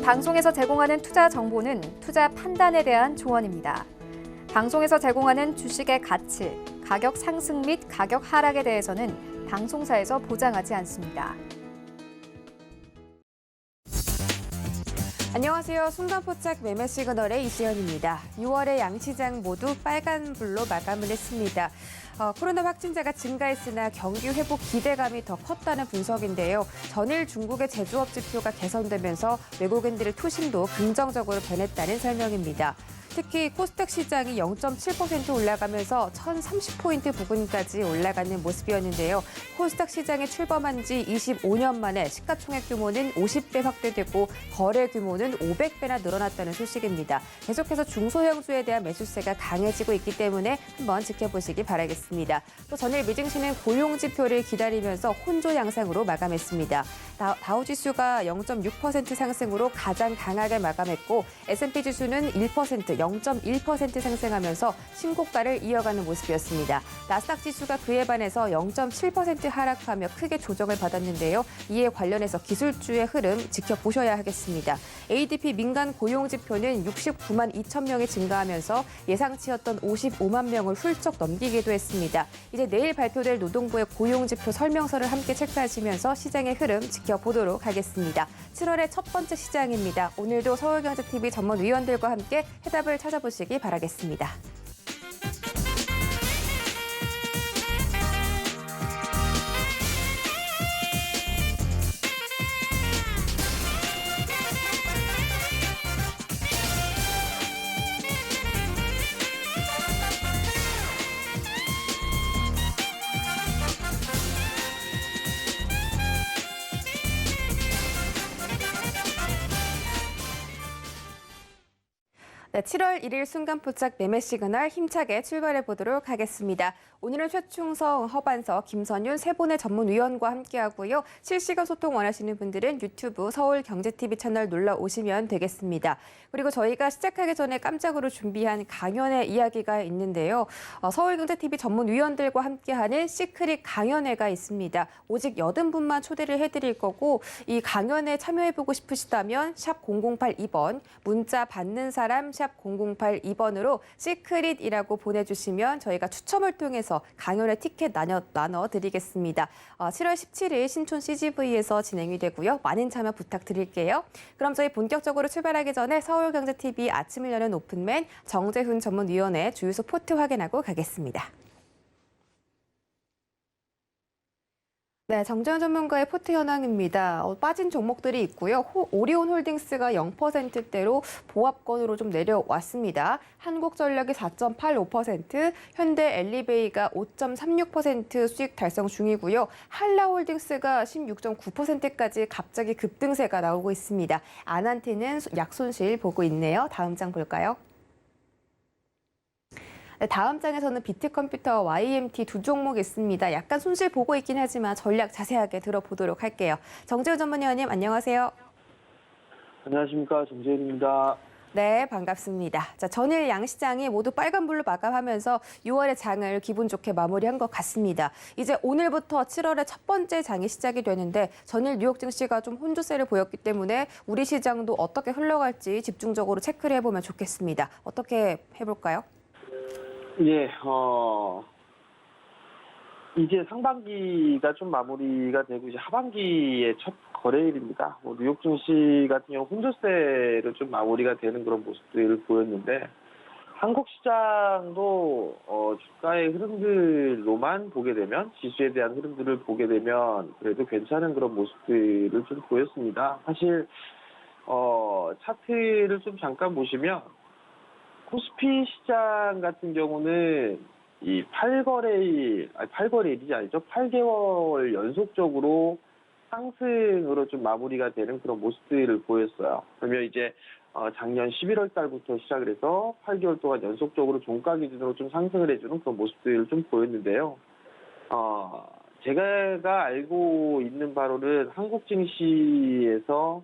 방송에서 제공하는 투자 정보는 투자 판단에 대한 조언입니다. 방송에서 제공하는 주식의 가치, 가격 상승 및 가격 하락에 대해서는 방송사에서 보장하지 않습니다. 안녕하세요. 순간포착 매매 시그널의 이지연입니다. 6월의 양시장 모두 빨간불로 마감을 했습니다. 코로나 확진자가 증가했으나 경기 회복 기대감이 더 컸다는 분석인데요. 전일 중국의 제조업 지표가 개선되면서 외국인들의 투심도 긍정적으로 변했다는 설명입니다. 특히 코스닥 시장이 0.7% 올라가면서 1030포인트 부근까지 올라가는 모습이었는데요. 코스닥 시장에 출범한 지 25년 만에 시가총액 규모는 50배 확대되고 거래 규모는 500배나 늘어났다는 소식입니다. 계속해서 중소형주에 대한 매수세가 강해지고 있기 때문에 한번 지켜보시기 바라겠습니다. 또 전일 미증시는 고용지표를 기다리면서 혼조 양상으로 마감했습니다. 다우지수가 0.6% 상승으로 가장 강하게 마감했고 S&P 지수는 0.1% 상승하면서 신고가를 이어가는 모습이었습니다. 나스닥 지수가 그에 반해서 0.7% 하락하며 크게 조정을 받았는데요. 이에 관련해서 기술주의 흐름 지켜보셔야 하겠습니다. ADP 민간 고용지표는 69만 2천 명이 증가하면서 예상치였던 55만 명을 훌쩍 넘기기도 했습니다. 이제 내일 발표될 노동부의 고용지표 설명서를 함께 체크하시면서 시장의 흐름 지켜보도록 하겠습니다. 7월의 첫 번째 시장입니다. 오늘도 서울경제TV 전문위원들과 함께 해답을 찾아보시기 바라겠습니다. 네, 7월 1일 순간포착 매매 시그널 힘차게 출발해 보도록 하겠습니다. 오늘은 최충성, 허반석, 김선윤 세 분의 전문위원과 함께하고요. 실시간 소통 원하시는 분들은 유튜브 서울경제TV 채널 놀러 오시면 되겠습니다. 그리고 저희가 시작하기 전에 깜짝으로 준비한 강연회 이야기가 있는데요. 서울경제TV 전문위원들과 함께하는 시크릿 강연회가 있습니다. 오직 80분만 초대를 해드릴 거고 이 강연에 참여해보고 싶으시다면 샵 0082번, 문자 받는 사람 샵 0082번으로 시크릿이라고 보내주시면 저희가 추첨을 통해서 강연회 티켓 나눠드리겠습니다. 7월 17일 신촌 CGV에서 진행이 되고요. 많은 참여 부탁드릴게요. 그럼 저희 본격적으로 출발하기 전에 서울경제TV 아침을 여는 오픈맨 정재훈 전문위원회 주유소 포트 확인하고 가겠습니다. 네, 정재훈 전문가의 포트 현황입니다. 빠진 종목들이 있고요. 오리온홀딩스가 0%대로 보합권으로 좀 내려왔습니다. 한국전력이 4.85%, 현대 엘리베이가 5.36% 수익 달성 중이고요. 한라홀딩스가 16.9%까지 갑자기 급등세가 나오고 있습니다. 아난테는 약손실 보고 있네요. 다음 장 볼까요? 다음 장에서는 비트컴퓨터와 YMT 두 종목 있습니다. 약간 손실 보고 있긴 하지만 전략 자세하게 들어보도록 할게요. 정재훈 전문위원님 안녕하세요. 안녕하십니까, 정재훈입니다. 네, 반갑습니다. 자, 전일 양시장이 모두 빨간불로 마감하면서 6월의 장을 기분 좋게 마무리한 것 같습니다. 이제 오늘부터 7월의 첫 번째 장이 시작이 되는데 전일 뉴욕 증시가 좀 혼조세를 보였기 때문에 우리 시장도 어떻게 흘러갈지 집중적으로 체크를 해보면 좋겠습니다. 어떻게 해볼까요? 예, 이제 상반기가 좀 마무리가 되고 이제 하반기의 첫 거래일입니다. 뉴욕 증시 같은 경우 혼조세로 좀 마무리가 되는 그런 모습들을 보였는데 한국 시장도 주가의 흐름들로만 보게 되면 지수에 대한 흐름들을 보게 되면 그래도 괜찮은 그런 모습들을 좀 보였습니다. 사실 차트를 좀 잠깐 보시면 코스피 시장 같은 경우는 이 8거래일이 아니죠. 8개월 연속적으로 상승으로 좀 마무리가 되는 그런 모습들을 보였어요. 그러면 이제 작년 11월 달부터 시작을 해서 8개월 동안 연속적으로 종가 기준으로 좀 상승을 해주는 그런 모습들을 좀 보였는데요. 제가 알고 있는 바로는 한국 증시에서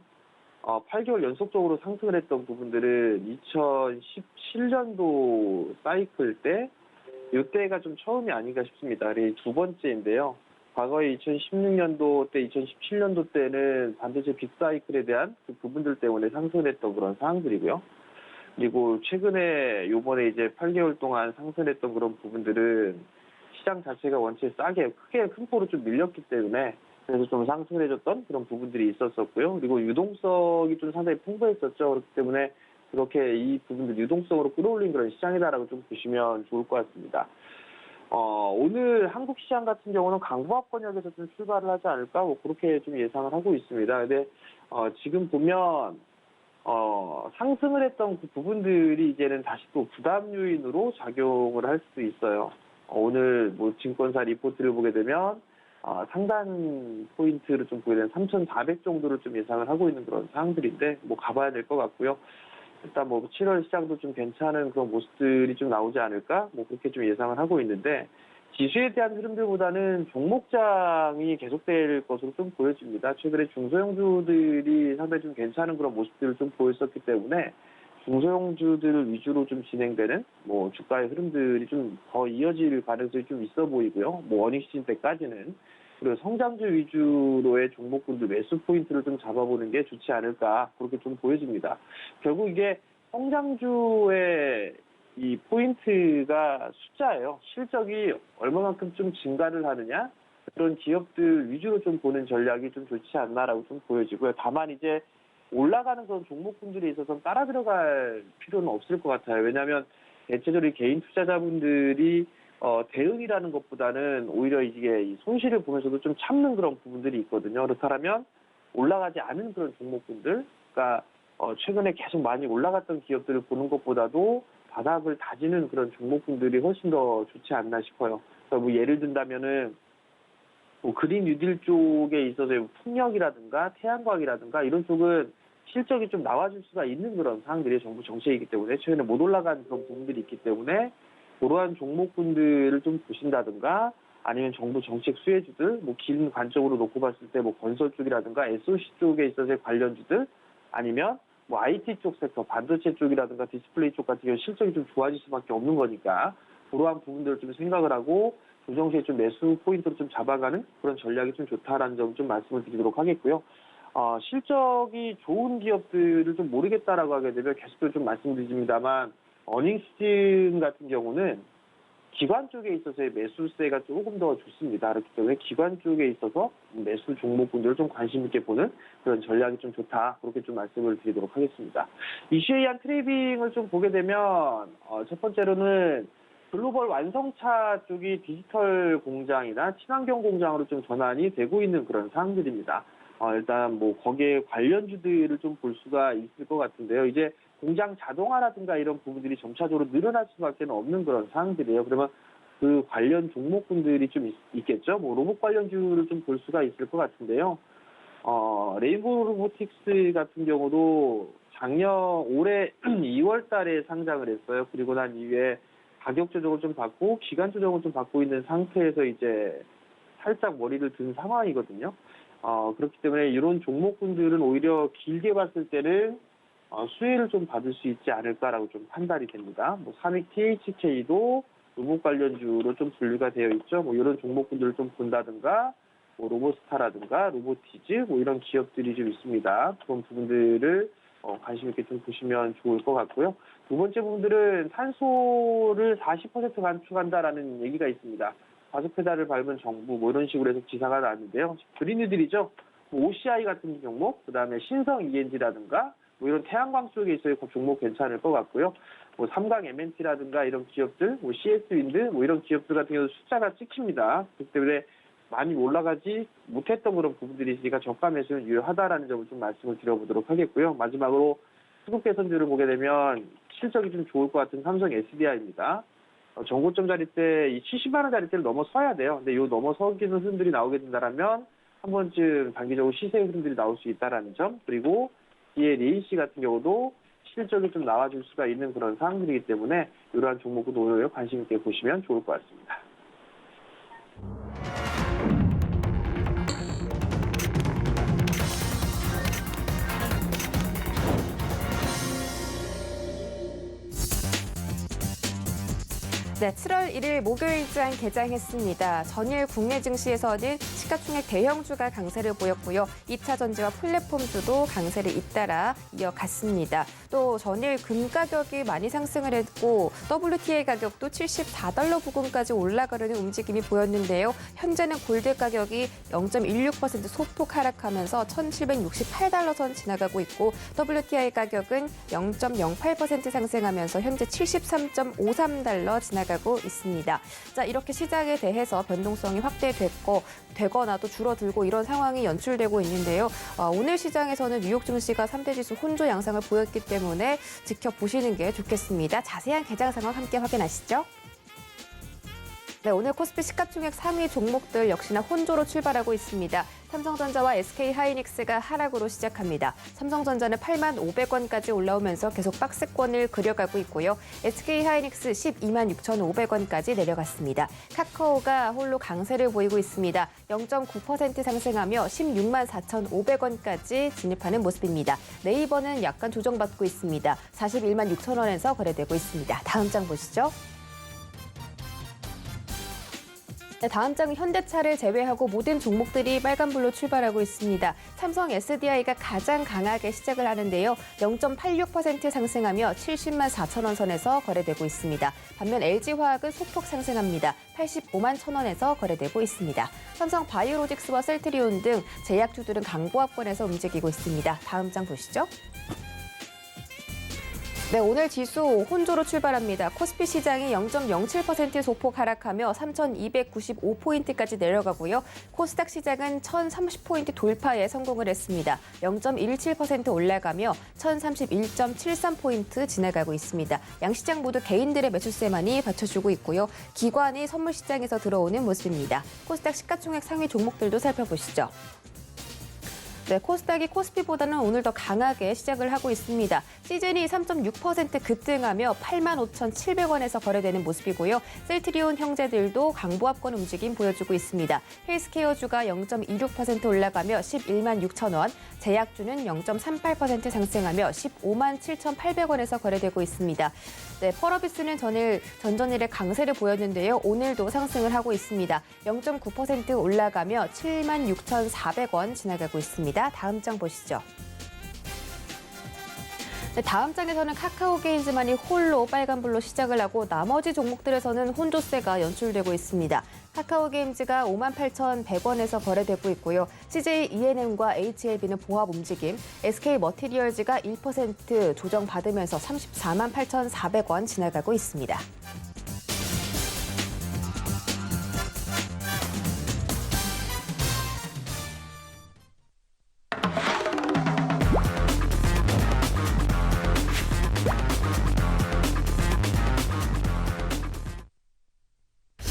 8개월 연속적으로 상승을 했던 부분들은 2017년도 사이클 때 이때가 좀 처음이 아닌가 싶습니다. 두 번째인데요. 과거에 2016년도 때, 2017년도 때는 반도체 빅사이클에 대한 그 부분들 때문에 상승했던 그런 상황들이고요. 그리고 최근에 요번에 이제 8개월 동안 상승했던 그런 부분들은 시장 자체가 원체 싸게 크게 큰 폭으로 좀 밀렸기 때문에 그래서 좀 상승을 해줬던 그런 부분들이 있었었고요. 그리고 유동성이 좀 상당히 풍부했었죠. 그렇기 때문에 그렇게 이 부분들 유동성으로 끌어올린 그런 시장이다라고 좀 보시면 좋을 것 같습니다. 오늘 한국 시장 같은 경우는 강보합권역에서 좀 출발을 하지 않을까 뭐 그렇게 좀 예상을 하고 있습니다. 근데 지금 보면 상승을 했던 그 부분들이 이제는 다시 또 부담 요인으로 작용을 할 수도 있어요. 오늘 뭐 증권사 리포트를 보게 되면 상단 포인트를 좀 보게 되면 3,400 정도를 좀 예상을 하고 있는 그런 상황들인데 뭐 가봐야 될 것 같고요. 일단 뭐 7월 시장도 좀 괜찮은 그런 모습들이 좀 나오지 않을까 뭐 그렇게 좀 예상을 하고 있는데 지수에 대한 흐름들보다는 종목장이 계속될 것으로 좀 보여집니다. 최근에 중소형주들이 상당히 좀 괜찮은 그런 모습들을 좀 보였었기 때문에 중소형주들 위주로 좀 진행되는 뭐 주가의 흐름들이 좀 더 이어질 가능성이 좀 있어 보이고요. 뭐 어닝 시즌 때까지는 그리고 성장주 위주로의 종목군들 매수 포인트를 좀 잡아보는 게 좋지 않을까 그렇게 좀 보여집니다. 결국 이게 성장주의 이 포인트가 숫자예요. 실적이 얼마만큼 좀 증가를 하느냐 그런 기업들 위주로 좀 보는 전략이 좀 좋지 않나라고 좀 보여지고요. 다만 이제 올라가는 그런 종목군들에 있어서는 따라 들어갈 필요는 없을 것 같아요. 왜냐하면 대체적으로 개인 투자자분들이 대응이라는 것보다는 오히려 이게 손실을 보면서도 좀 참는 그런 부분들이 있거든요. 그렇다면 올라가지 않은 그런 종목군들, 그러니까 최근에 계속 많이 올라갔던 기업들을 보는 것보다도 바닥을 다지는 그런 종목군들이 훨씬 더 좋지 않나 싶어요. 그러니까 뭐 예를 든다면은 뭐 그린 뉴딜 쪽에 있어서의 풍력이라든가 태양광이라든가 이런 쪽은 실적이 좀 나와줄 수가 있는 그런 상황들이 정부 정책이기 때문에 최근에 못 올라간 그런 부분들이 있기 때문에 그러한 종목군들을 좀 보신다든가 아니면 정부 정책 수혜주들 뭐 긴 관점으로 놓고 봤을 때 뭐 건설 쪽이라든가 SOC 쪽에 있어서의 관련주들 아니면 뭐 IT 쪽 섹터 반도체 쪽이라든가 디스플레이 쪽 같은 경우 실적이 좀 좋아질 수밖에 없는 거니까 그러한 부분들을 좀 생각을 하고 조정시에 좀 매수 포인트로 좀 잡아가는 그런 전략이 좀 좋다라는 점 좀 말씀을 드리도록 하겠고요. 실적이 좋은 기업들을 좀 모르겠다라고 하게 되면 계속해서 좀 말씀드립니다만 어닝 시즌 같은 경우는 기관 쪽에 있어서의 매수세가 조금 더 좋습니다. 그렇기 때문에 기관 쪽에 있어서 매수 종목군들을 좀 관심 있게 보는 그런 전략이 좀 좋다. 그렇게 좀 말씀을 드리도록 하겠습니다. 이슈에 의한 트레이딩을 좀 보게 되면 첫 번째로는 글로벌 완성차 쪽이 디지털 공장이나 친환경 공장으로 좀 전환이 되고 있는 그런 상황들입니다. 일단 뭐 거기에 관련주들을 좀 볼 수가 있을 것 같은데요. 이제 공장 자동화라든가 이런 부분들이 점차적으로 늘어날 수밖에 없는 그런 상황들이에요. 그러면 그 관련 종목군들이 좀 있겠죠. 뭐 로봇 관련주를 좀 볼 수가 있을 것 같은데요. 레인보우 로보틱스 같은 경우도 올해 2월 달에 상장을 했어요. 그리고 난 이후에 가격 조정을 좀 받고 기간 조정을 좀 받고 있는 상태에서 이제 살짝 머리를 든 상황이거든요. 그렇기 때문에 이런 종목군들은 오히려 길게 봤을 때는 수혜를 좀 받을 수 있지 않을까라고 좀 판단이 됩니다. 뭐 삼익 THK도 로봇 관련주로 좀 분류가 되어 있죠. 뭐 이런 종목군들을 좀 본다든가, 뭐 로보스타라든가, 로보티즈 뭐 이런 기업들이 좀 있습니다. 그런 부분들을 관심 있게 좀 보시면 좋을 것 같고요. 두 번째 부분들은 탄소를 40% 감축한다라는 얘기가 있습니다. 가속 페달을 밟은 정부 뭐 이런 식으로 해서 기사가 나왔는데요. 그린뉴딜이죠. 뭐 OCI 같은 종목, 그다음에 신성 ENG라든가 뭐 이런 태양광 쪽에 있어야 그 종목 괜찮을 것 같고요. 뭐 삼강 MNT라든가 이런 기업들, 뭐 CS윈드 뭐 이런 기업들 같은 경우 숫자가 찍힙니다. 그렇기 때문에 많이 올라가지 못했던 그런 부분들이 있으니까 저가 매수는 유효하다라는 점을 좀 말씀을 드려보도록 하겠고요. 마지막으로 수급 개선주를 보게 되면 실적이 좀 좋을 것 같은 삼성 SDI입니다. 정고점 자리 때 이 70만 원 자리 때를 넘어서야 돼요. 근데 이 넘어서기는 흐름들이 나오게 된다면 한 번쯤 단기적으로 시세 흐름들이 나올 수 있다라는 점, 그리고 뒤에 레이시 같은 경우도 실적이 좀 나와줄 수가 있는 그런 상황들이기 때문에 이러한 종목을 오히려 관심 있게 보시면 좋을 것 같습니다. 네, 7월 1일 목요일장 개장했습니다. 전일 국내 증시에서는 시가총액 대형주가 강세를 보였고요. 2차 전지와 플랫폼주도 강세를 잇따라 이어갔습니다. 또 전일 금 가격이 많이 상승을 했고 WTI 가격도 74달러 부근까지 올라가려는 움직임이 보였는데요. 현재는 골드 가격이 0.16% 소폭 하락하면서 1,768달러 선 지나가고 있고 WTI 가격은 0.08% 상승하면서 현재 73.53달러 지나가고 있습니다. 자, 이렇게 시장에 대해서 변동성이 확대되거나 또 줄어들고 이런 상황이 연출되고 있는데요. 오늘 시장에서는 뉴욕 증시가 3대 지수 혼조 양상을 보였기 때문에 지켜보시는 게 좋겠습니다. 자세한 개장 상황 함께 확인하시죠. 네, 오늘 코스피 시가총액 상위 종목들 역시나 혼조로 출발하고 있습니다. 삼성전자와 SK하이닉스가 하락으로 시작합니다. 삼성전자는 8만 500원까지 올라오면서 계속 박스권을 그려가고 있고요. SK하이닉스 12만 6,500원까지 내려갔습니다. 카카오가 홀로 강세를 보이고 있습니다. 0.9% 상승하며 16만 4,500원까지 진입하는 모습입니다. 네이버는 약간 조정받고 있습니다. 41만 6천원에서 거래되고 있습니다. 다음 장 보시죠. 네, 다음 장은 현대차를 제외하고 모든 종목들이 빨간불로 출발하고 있습니다. 삼성 SDI가 가장 강하게 시작을 하는데요. 0.86% 상승하며 70만 4천 원 선에서 거래되고 있습니다. 반면 LG화학은 소폭 상승합니다. 85만 1,000원에서 거래되고 있습니다. 삼성 바이오로직스와 셀트리온 등 제약주들은 강보합권에서 움직이고 있습니다. 다음 장 보시죠. 네, 오늘 지수 혼조로 출발합니다. 코스피 시장이 0.07% 소폭 하락하며 3,295포인트까지 내려가고요. 코스닥 시장은 1,030포인트 돌파에 성공을 했습니다. 0.17% 올라가며 1,031.73포인트 지나가고 있습니다. 양시장 모두 개인들의 매수세만이 받쳐주고 있고요. 기관이 선물 시장에서 들어오는 모습입니다. 코스닥 시가총액 상위 종목들도 살펴보시죠. 네, 코스닥이 코스피보다는 오늘 더 강하게 시작을 하고 있습니다. 시즌이 3.6% 급등하며 85,700원에서 거래되는 모습이고요. 셀트리온 형제들도 강보합권 움직임 보여주고 있습니다. 헬스케어주가 0.26% 올라가며 11만 6천원, 제약주는 0.38% 상승하며 15만 7,800원에서 거래되고 있습니다. 네, 펄어비스는 전전일에 강세를 보였는데요. 오늘도 상승을 하고 있습니다. 0.9% 올라가며 7만 6,400원 지나가고 있습니다. 다음 장 보시죠. 네, 다음 장에서는 카카오게임즈만이 홀로 빨간불로 시작을 하고 나머지 종목들에서는 혼조세가 연출되고 있습니다. 카카오게임즈가 58,100원에서 거래되고 있고요. CJ ENM과 HLB는 보합 움직임, SK머티리얼즈가 1% 조정받으면서 34만 8,400원 지나가고 있습니다.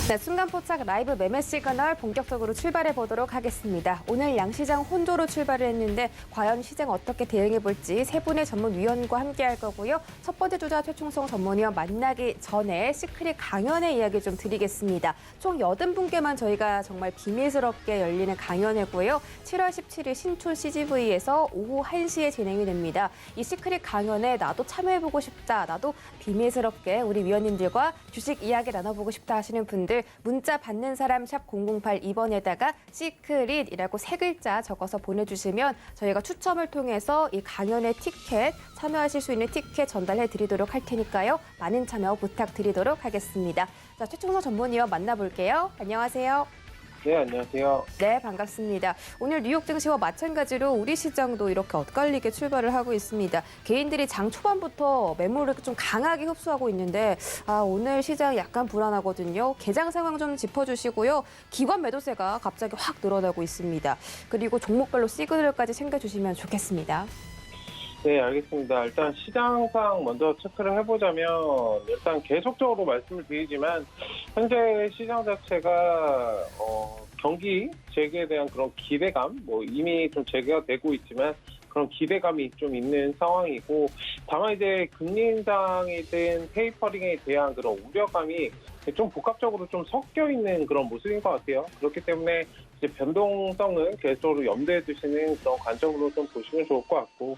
네, 순간포착 라이브 매매 시그널 본격적으로 출발해 보도록 하겠습니다. 오늘 양시장 혼조로 출발을 했는데 과연 시장 어떻게 대응해 볼지 세 분의 전문위원과 함께 할 거고요. 첫 번째 주자 최충성 전문위원 만나기 전에 시크릿 강연의 이야기 좀 드리겠습니다. 총 80분께만 저희가 정말 비밀스럽게 열리는 강연이고요. 7월 17일 신촌 CGV에서 오후 1시에 진행이 됩니다. 이 시크릿 강연에 나도 참여해보고 싶다, 나도 비밀스럽게 우리 위원님들과 주식 이야기 나눠보고 싶다 하시는 분들 문자 받는 사람 샵 0082번에다가 시크릿이라고 3글자 적어서 보내주시면 저희가 추첨을 통해서 이 강연의 티켓, 참여하실 수 있는 티켓 전달해 드리도록 할 테니까요. 많은 참여 부탁드리도록 하겠습니다. 자, 최충성 전문위원 만나볼게요. 안녕하세요. 네, 안녕하세요. 네, 반갑습니다. 오늘 뉴욕 증시와 마찬가지로 우리 시장도 이렇게 엇갈리게 출발을 하고 있습니다. 개인들이 장 초반부터 매물을 좀 강하게 흡수하고 있는데 오늘 시장 약간 불안하거든요. 개장 상황 좀 짚어주시고요. 기관 매도세가 갑자기 확 늘어나고 있습니다. 그리고 종목별로 시그널까지 챙겨주시면 좋겠습니다. 네, 알겠습니다. 일단 시장상 먼저 체크를 해보자면 일단 계속적으로 말씀을 드리지만 현재 시장 자체가 경기 재개에 대한 그런 기대감, 이미 좀 재개가 되고 있지만 그런 기대감이 좀 있는 상황이고, 다만 이제 금리 인상이든 테이퍼링에 대한 그런 우려감이 좀 복합적으로 좀 섞여 있는 그런 모습인 것 같아요. 그렇기 때문에 이제 변동성은 계속적으로 염두에 두시는 그런 관점으로 좀 보시면 좋을 것 같고,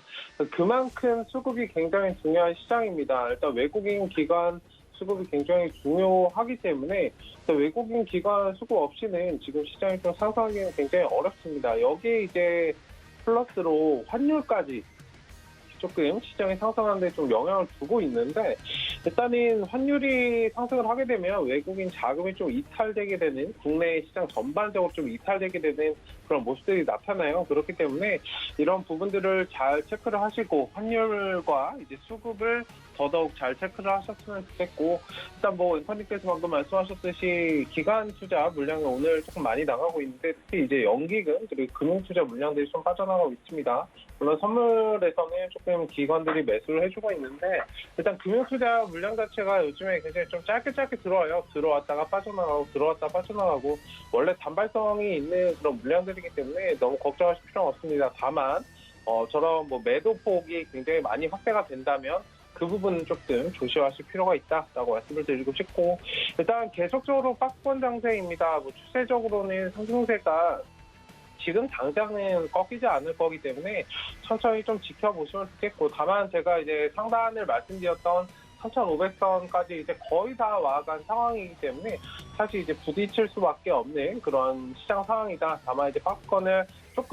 그만큼 수급이 굉장히 중요한 시장입니다. 일단 외국인 기관 수급이 굉장히 중요하기 때문에 외국인 기관 수급 없이는 지금 시장이 좀 상승하기는 굉장히 어렵습니다. 여기에 이제 플러스로 환율까지 조금 시장이 상승하는 데 좀 영향을 주고 있는데, 일단은 환율이 상승을 하게 되면 외국인 자금이 좀 이탈되게 되는, 국내 시장 전반적으로 좀 이탈되게 되는 그런 모습들이 나타나요. 그렇기 때문에 이런 부분들을 잘 체크를 하시고 환율과 이제 수급을 더더욱 잘 체크를 하셨으면 좋겠고, 일단 뭐 앵커님께서 방금 말씀하셨듯이 기관 투자 물량이 오늘 조금 많이 나가고 있는데, 특히 이제 연기금 그리고 금융 투자 물량들이 좀 빠져나가고 있습니다. 물론 선물에서는 조금 기관들이 매수를 해주고 있는데, 일단 금융 투자 물량 자체가 요즘에 굉장히 좀 짧게 들어와요. 들어왔다가 빠져나가고 들어왔다 빠져나가고, 원래 단발성이 있는 그런 물량들이기 때문에 너무 걱정하실 필요는 없습니다. 다만 저런 뭐 매도 폭이 굉장히 많이 확대가 된다면 그 부분은 조금 조심하실 필요가 있다라고 말씀을 드리고 싶고, 일단 계속적으로 박스권 장세입니다. 뭐 추세적으로는 상승세가 지금 당장은 꺾이지 않을 거기 때문에 천천히 좀 지켜보시면 좋겠고, 다만 제가 이제 상단을 말씀드렸던 3,500선까지 이제 거의 다 와간 상황이기 때문에 사실 이제 부딪힐 수밖에 없는 그런 시장 상황이다. 다만 이제 박스권을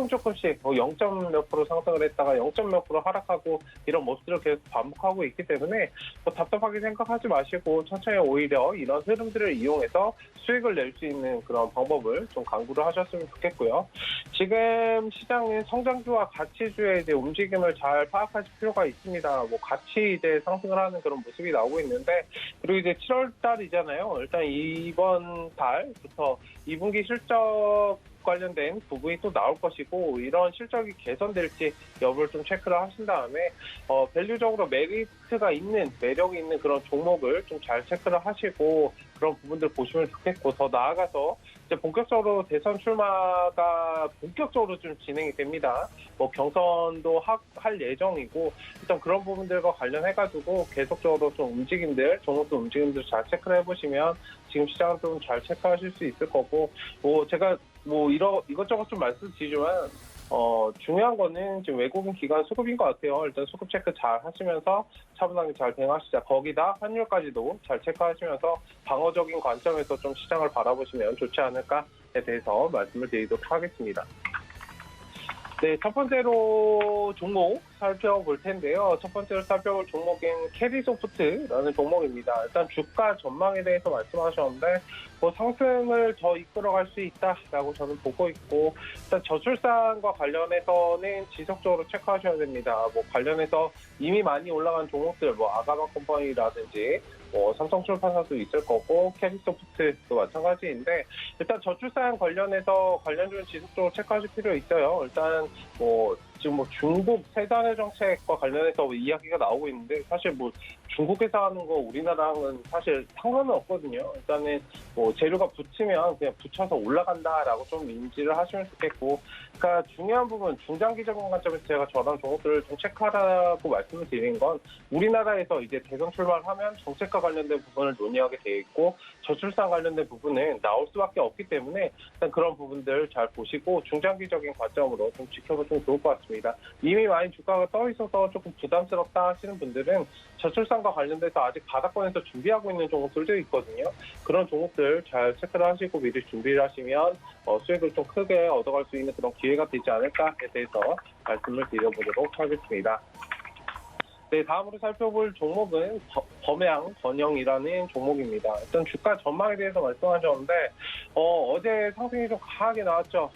조금씩 뭐 0.몇 프로 상승을 했다가 0.몇 프로 하락하고 이런 모습들을 계속 반복하고 있기 때문에 뭐 답답하게 생각하지 마시고 천천히 오히려 이런 흐름들을 이용해서 수익을 낼 수 있는 그런 방법을 좀 강구를 하셨으면 좋겠고요. 지금 시장은 성장주와 가치주의 이제 움직임을 잘 파악하실 필요가 있습니다. 뭐 같이 이제 상승을 하는 그런 모습이 나오고 있는데, 그리고 이제 7월 달이잖아요. 일단 이번 달부터 2분기 실적 관련된 부분이 또 나올 것이고, 이런 실적이 개선될지 여부를 좀 체크를 하신 다음에 밸류적으로 메리트가 있는, 매력이 있는 그런 종목을 좀 잘 체크를 하시고 그런 부분들 보시면 좋겠고, 더 나아가서 이제 본격적으로 대선 출마가 본격적으로 좀 진행이 됩니다. 뭐 경선도 할 예정이고, 일단 그런 부분들과 관련해가지고 계속적으로 좀 움직임들, 종목도 움직임들 잘 체크를 해보시면 지금 시장은 좀 잘 체크하실 수 있을 거고, 뭐 제가 뭐 이것저것 좀 말씀드리지만 중요한 거는 지금 외국인 기관 수급인 것 같아요. 일단 수급 체크 잘 하시면서 차분하게 잘 대응하시자. 거기다 환율까지도 잘 체크하시면서 방어적인 관점에서 좀 시장을 바라보시면 좋지 않을까에 대해서 말씀을 드리도록 하겠습니다. 네, 첫 번째로 종목 살펴볼 텐데요. 첫 번째로 살펴볼 종목인 캐리소프트라는 종목입니다. 일단 주가 전망에 대해서 말씀하셨는데, 뭐 상승을 더 이끌어갈 수 있다라고 저는 보고 있고, 일단 저출산과 관련해서는 지속적으로 체크하셔야 됩니다. 뭐 관련해서 이미 많이 올라간 종목들, 뭐 아가마 컴퍼니라든지 뭐 삼성출판사도 있을 거고 캐리소프트도 마찬가지인데, 일단 저출산 관련해서 관련주는 지속적으로 체크하실 필요 있어요. 일단 뭐 지금 뭐 중국 세단의 정책과 관련해서 이야기가 나오고 있는데, 사실 뭐 중국에서 하는 거 우리나라랑은 사실 상관은 없거든요. 일단은 뭐 재료가 붙으면 그냥 붙여서 올라간다라고 좀 인지를 하시면 좋겠고, 그러니까 중요한 부분, 중장기적인 관점에서 제가 저런 종목들을 좀 체크하라고 말씀을 드린 건, 우리나라에서 이제 대선 출마를 하면 정책과 관련된 부분을 논의하게 돼 있고 저출산 관련된 부분은 나올 수밖에 없기 때문에 일단 그런 부분들 잘 보시고 중장기적인 관점으로 좀 지켜보시면 좋을 것 같습니다. 이미 많이 주가가 떠 있어서 조금 부담스럽다 하시는 분들은 저출산과 관련돼서 아직 바닥권에서 준비하고 있는 종목들도 있거든요. 그런 종목들 잘 체크를 하시고 미리 준비를 하시면 수익을 좀 크게 얻어갈 수 있는 그런 기회가 되지 않을까에 대해서 말씀을 드려보도록 하겠습니다. 네, 다음으로 살펴볼 종목은 범양건영이라는 종목입니다. 일단 주가 전망에 대해서 말씀하셨는데 어제 상승이 좀 강하게 나왔죠.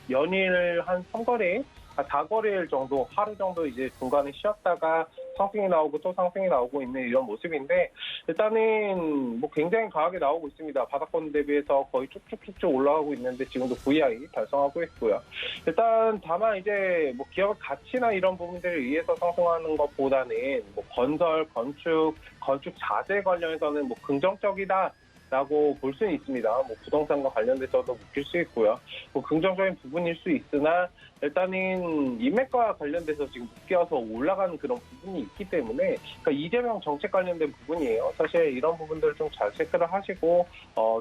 연일 한 3거래일, 4거래일 정도, 하루 정도 이제 중간에 쉬었다가 상승이 나오고 또 상승이 나오고 있는 이런 모습인데, 일단은 뭐 굉장히 강하게 나오고 있습니다. 바닥권 대비해서 거의 쭉쭉쭉쭉 올라가고 있는데 지금도 VI 달성하고 있고요. 일단 다만 이제 뭐 기업 가치나 이런 부분들에 의해서 상승하는 것보다는 뭐 건설, 건축 자재 관련해서는 뭐 긍정적이다 라고 볼 수는 있습니다. 뭐 부동산과 관련돼서도 묶일 수 있고요. 뭐 긍정적인 부분일 수 있으나, 일단은 인맥과 관련돼서 지금 묶여서 올라가는 그런 부분이 있기 때문에, 그러니까 이재명 정책 관련된 부분이에요. 사실 이런 부분들을 좀 잘 체크를 하시고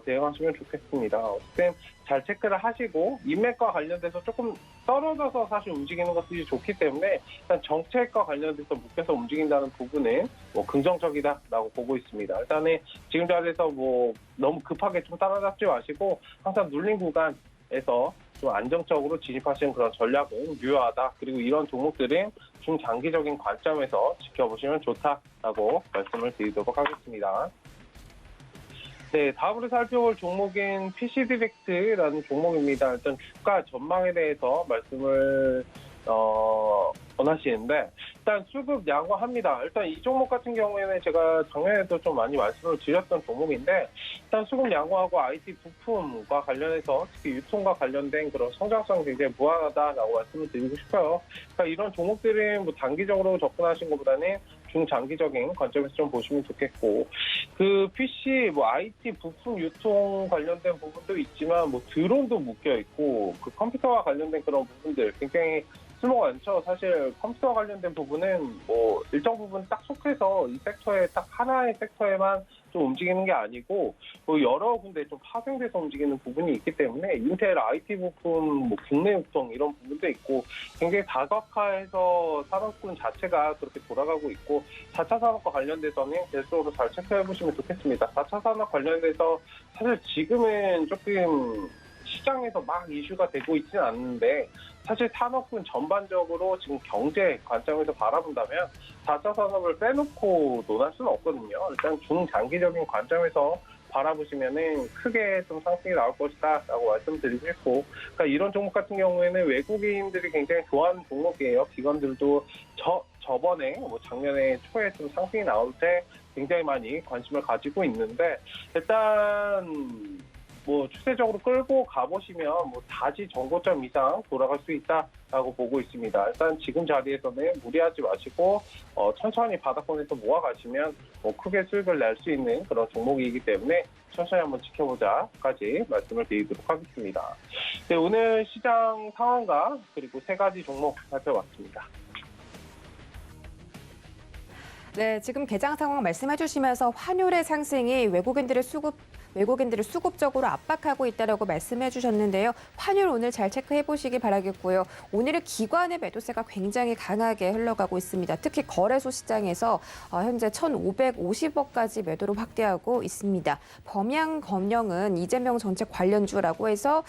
대응하시면 좋겠습니다. 어쨌든 잘 체크를 하시고 인맥과 관련돼서 조금 떨어져서 사실 움직이는 것들이 좋기 때문에 일단 정책과 관련돼서 묶여서 움직인다는 부분은 뭐 긍정적이다라고 보고 있습니다. 일단은 지금 자리에서 뭐 너무 급하게 좀 따라잡지 마시고 항상 눌린 구간에서 좀 안정적으로 진입하시는 그런 전략은 유효하다. 그리고 이런 종목들은 중장기적인 관점에서 지켜보시면 좋다라고 말씀을 드리도록 하겠습니다. 네, 다음으로 살펴볼 종목인 PC디렉트라는 종목입니다. 일단 주가 전망에 대해서 말씀을 원하시는데 일단 수급 양호합니다. 일단 이 종목 같은 경우에는 제가 작년에도 좀 많이 말씀을 드렸던 종목인데 일단 수급 양호하고 IT 부품과 관련해서 특히 유통과 관련된 그런 성장성이 굉장히 무한하다라고 말씀을 드리고 싶어요. 그러니까 이런 종목들은 뭐 단기적으로 접근하신 것보다는 중장기적인 관점에서 좀 보시면 좋겠고 그 PC 뭐 IT 부품 유통 관련된 부분도 있지만 뭐 드론도 묶여 있고 그 컴퓨터와 관련된 그런 부분들 굉장히 쓸모가 많죠. 사실 컴퓨터와 관련된 부분은 뭐 일정 부분 딱 속해서 이 섹터에 딱 하나의 섹터에만 좀 움직이는 게 아니고 뭐 여러 군데 좀 파생돼서 움직이는 부분이 있기 때문에 인텔 IT 부품, 뭐 국내 유통 이런 부분도 있고 굉장히 다각화해서 산업군 자체가 그렇게 돌아가고 있고 4차 산업과 관련돼서는 계속적으로 잘 체크해 보시면 좋겠습니다. 4차 산업 관련돼서 사실 지금은 조금 시장에서 막 이슈가 되고 있지는 않는데 사실 산업군 전반적으로 지금 경제 관점에서 바라본다면 4차 산업을 빼놓고 논할 수는 없거든요. 일단 중장기적인 관점에서 바라보시면은 크게 좀 상승이 나올 것이다 라고 말씀드리고 싶고 그러니까 이런 종목 같은 경우에는 외국인들이 굉장히 좋아하는 종목이에요. 기관들도 저번에 뭐 작년에 초에 좀 상승이 나올 때 굉장히 많이 관심을 가지고 있는데 일단 뭐 추세적으로 끌고 가보시면 뭐 다시 정고점 이상 돌아갈 수 있다라고 보고 있습니다. 일단 지금 자리에서는 무리하지 마시고 천천히 바닥권에서 모아가시면 뭐 크게 수익을 낼 수 있는 그런 종목이기 때문에 천천히 한번 지켜보자까지 말씀을 드리도록 하겠습니다. 네, 오늘 시장 상황과 그리고 3가지 종목 살펴봤습니다. 네, 지금 개장 상황 말씀해 주시면서 환율의 상승이 외국인들을 수급적으로 압박하고 있다라고 말씀해 주셨는데요. 환율 오늘 잘 체크해 보시기 바라겠고요. 오늘은 기관의 매도세가 굉장히 강하게 흘러가고 있습니다. 특히 거래소 시장에서 현재 1,550억까지 매도로 확대하고 있습니다. 범양검령은 이재명 정책 관련주라고 해서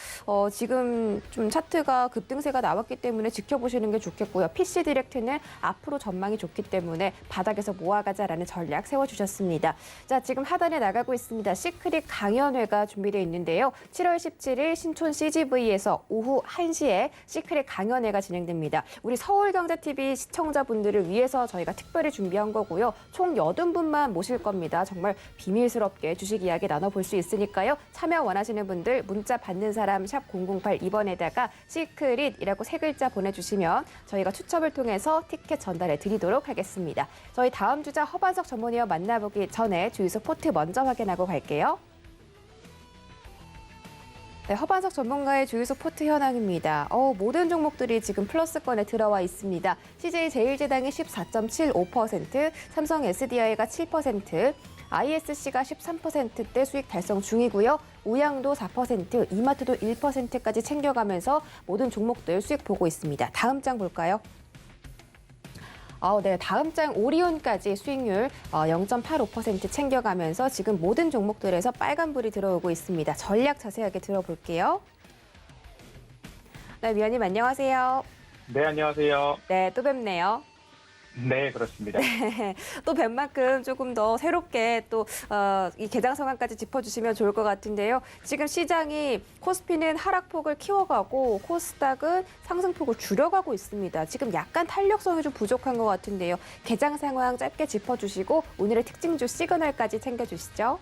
지금 좀 차트가 급등세가 나왔기 때문에 지켜보시는 게 좋겠고요. PC디렉트는 앞으로 전망이 좋기 때문에 바닥에서 모아가자라는 전략 세워주셨습니다. 자, 지금 하단에 나가고 있습니다. 시크릿 강연회가 준비되어 있는데요. 7월 17일 신촌 CGV에서 오후 1시에 시크릿 강연회가 진행됩니다. 우리 서울경제TV 시청자분들을 위해서 저희가 특별히 준비한 거고요. 총 80분만 모실 겁니다. 정말 비밀스럽게 주식 이야기 나눠볼 수 있으니까요. 참여 원하시는 분들 문자 받는 사람 샵 008-2번에다가 시크릿이라고 3글자 보내주시면 저희가 추첨을 통해서 티켓 전달해 드리도록 하겠습니다. 저희 다음 주자 허반석 전문위원 만나보기 전에 주유소 포트 먼저 확인하고 갈게요. 네, 허반석 전문가의 주유소 포트 현황입니다. 모든 종목들이 지금 플러스권에 들어와 있습니다. CJ제일제당이 14.75%, 삼성 SDI가 7%, ISC가 13%대 수익 달성 중이고요. 우양도 4%, 이마트도 1%까지 챙겨가면서 모든 종목들 수익 보고 있습니다. 다음 장 볼까요? 네, 다음 장 오리온까지 수익률 0.85% 챙겨가면서 지금 모든 종목들에서 빨간불이 들어오고 있습니다. 전략 자세하게 들어볼게요. 네, 위원님 안녕하세요. 네, 안녕하세요. 네, 또 뵙네요. 네, 그렇습니다. 네, 또 뵌 만큼 조금 더 새롭게 또 이 개장 상황까지 짚어주시면 좋을 것 같은데요. 지금 시장이 코스피는 하락폭을 키워가고 코스닥은 상승폭을 줄여가고 있습니다. 지금 약간 탄력성이 좀 부족한 것 같은데요. 개장 상황 짧게 짚어주시고 오늘의 특징주 시그널까지 챙겨주시죠.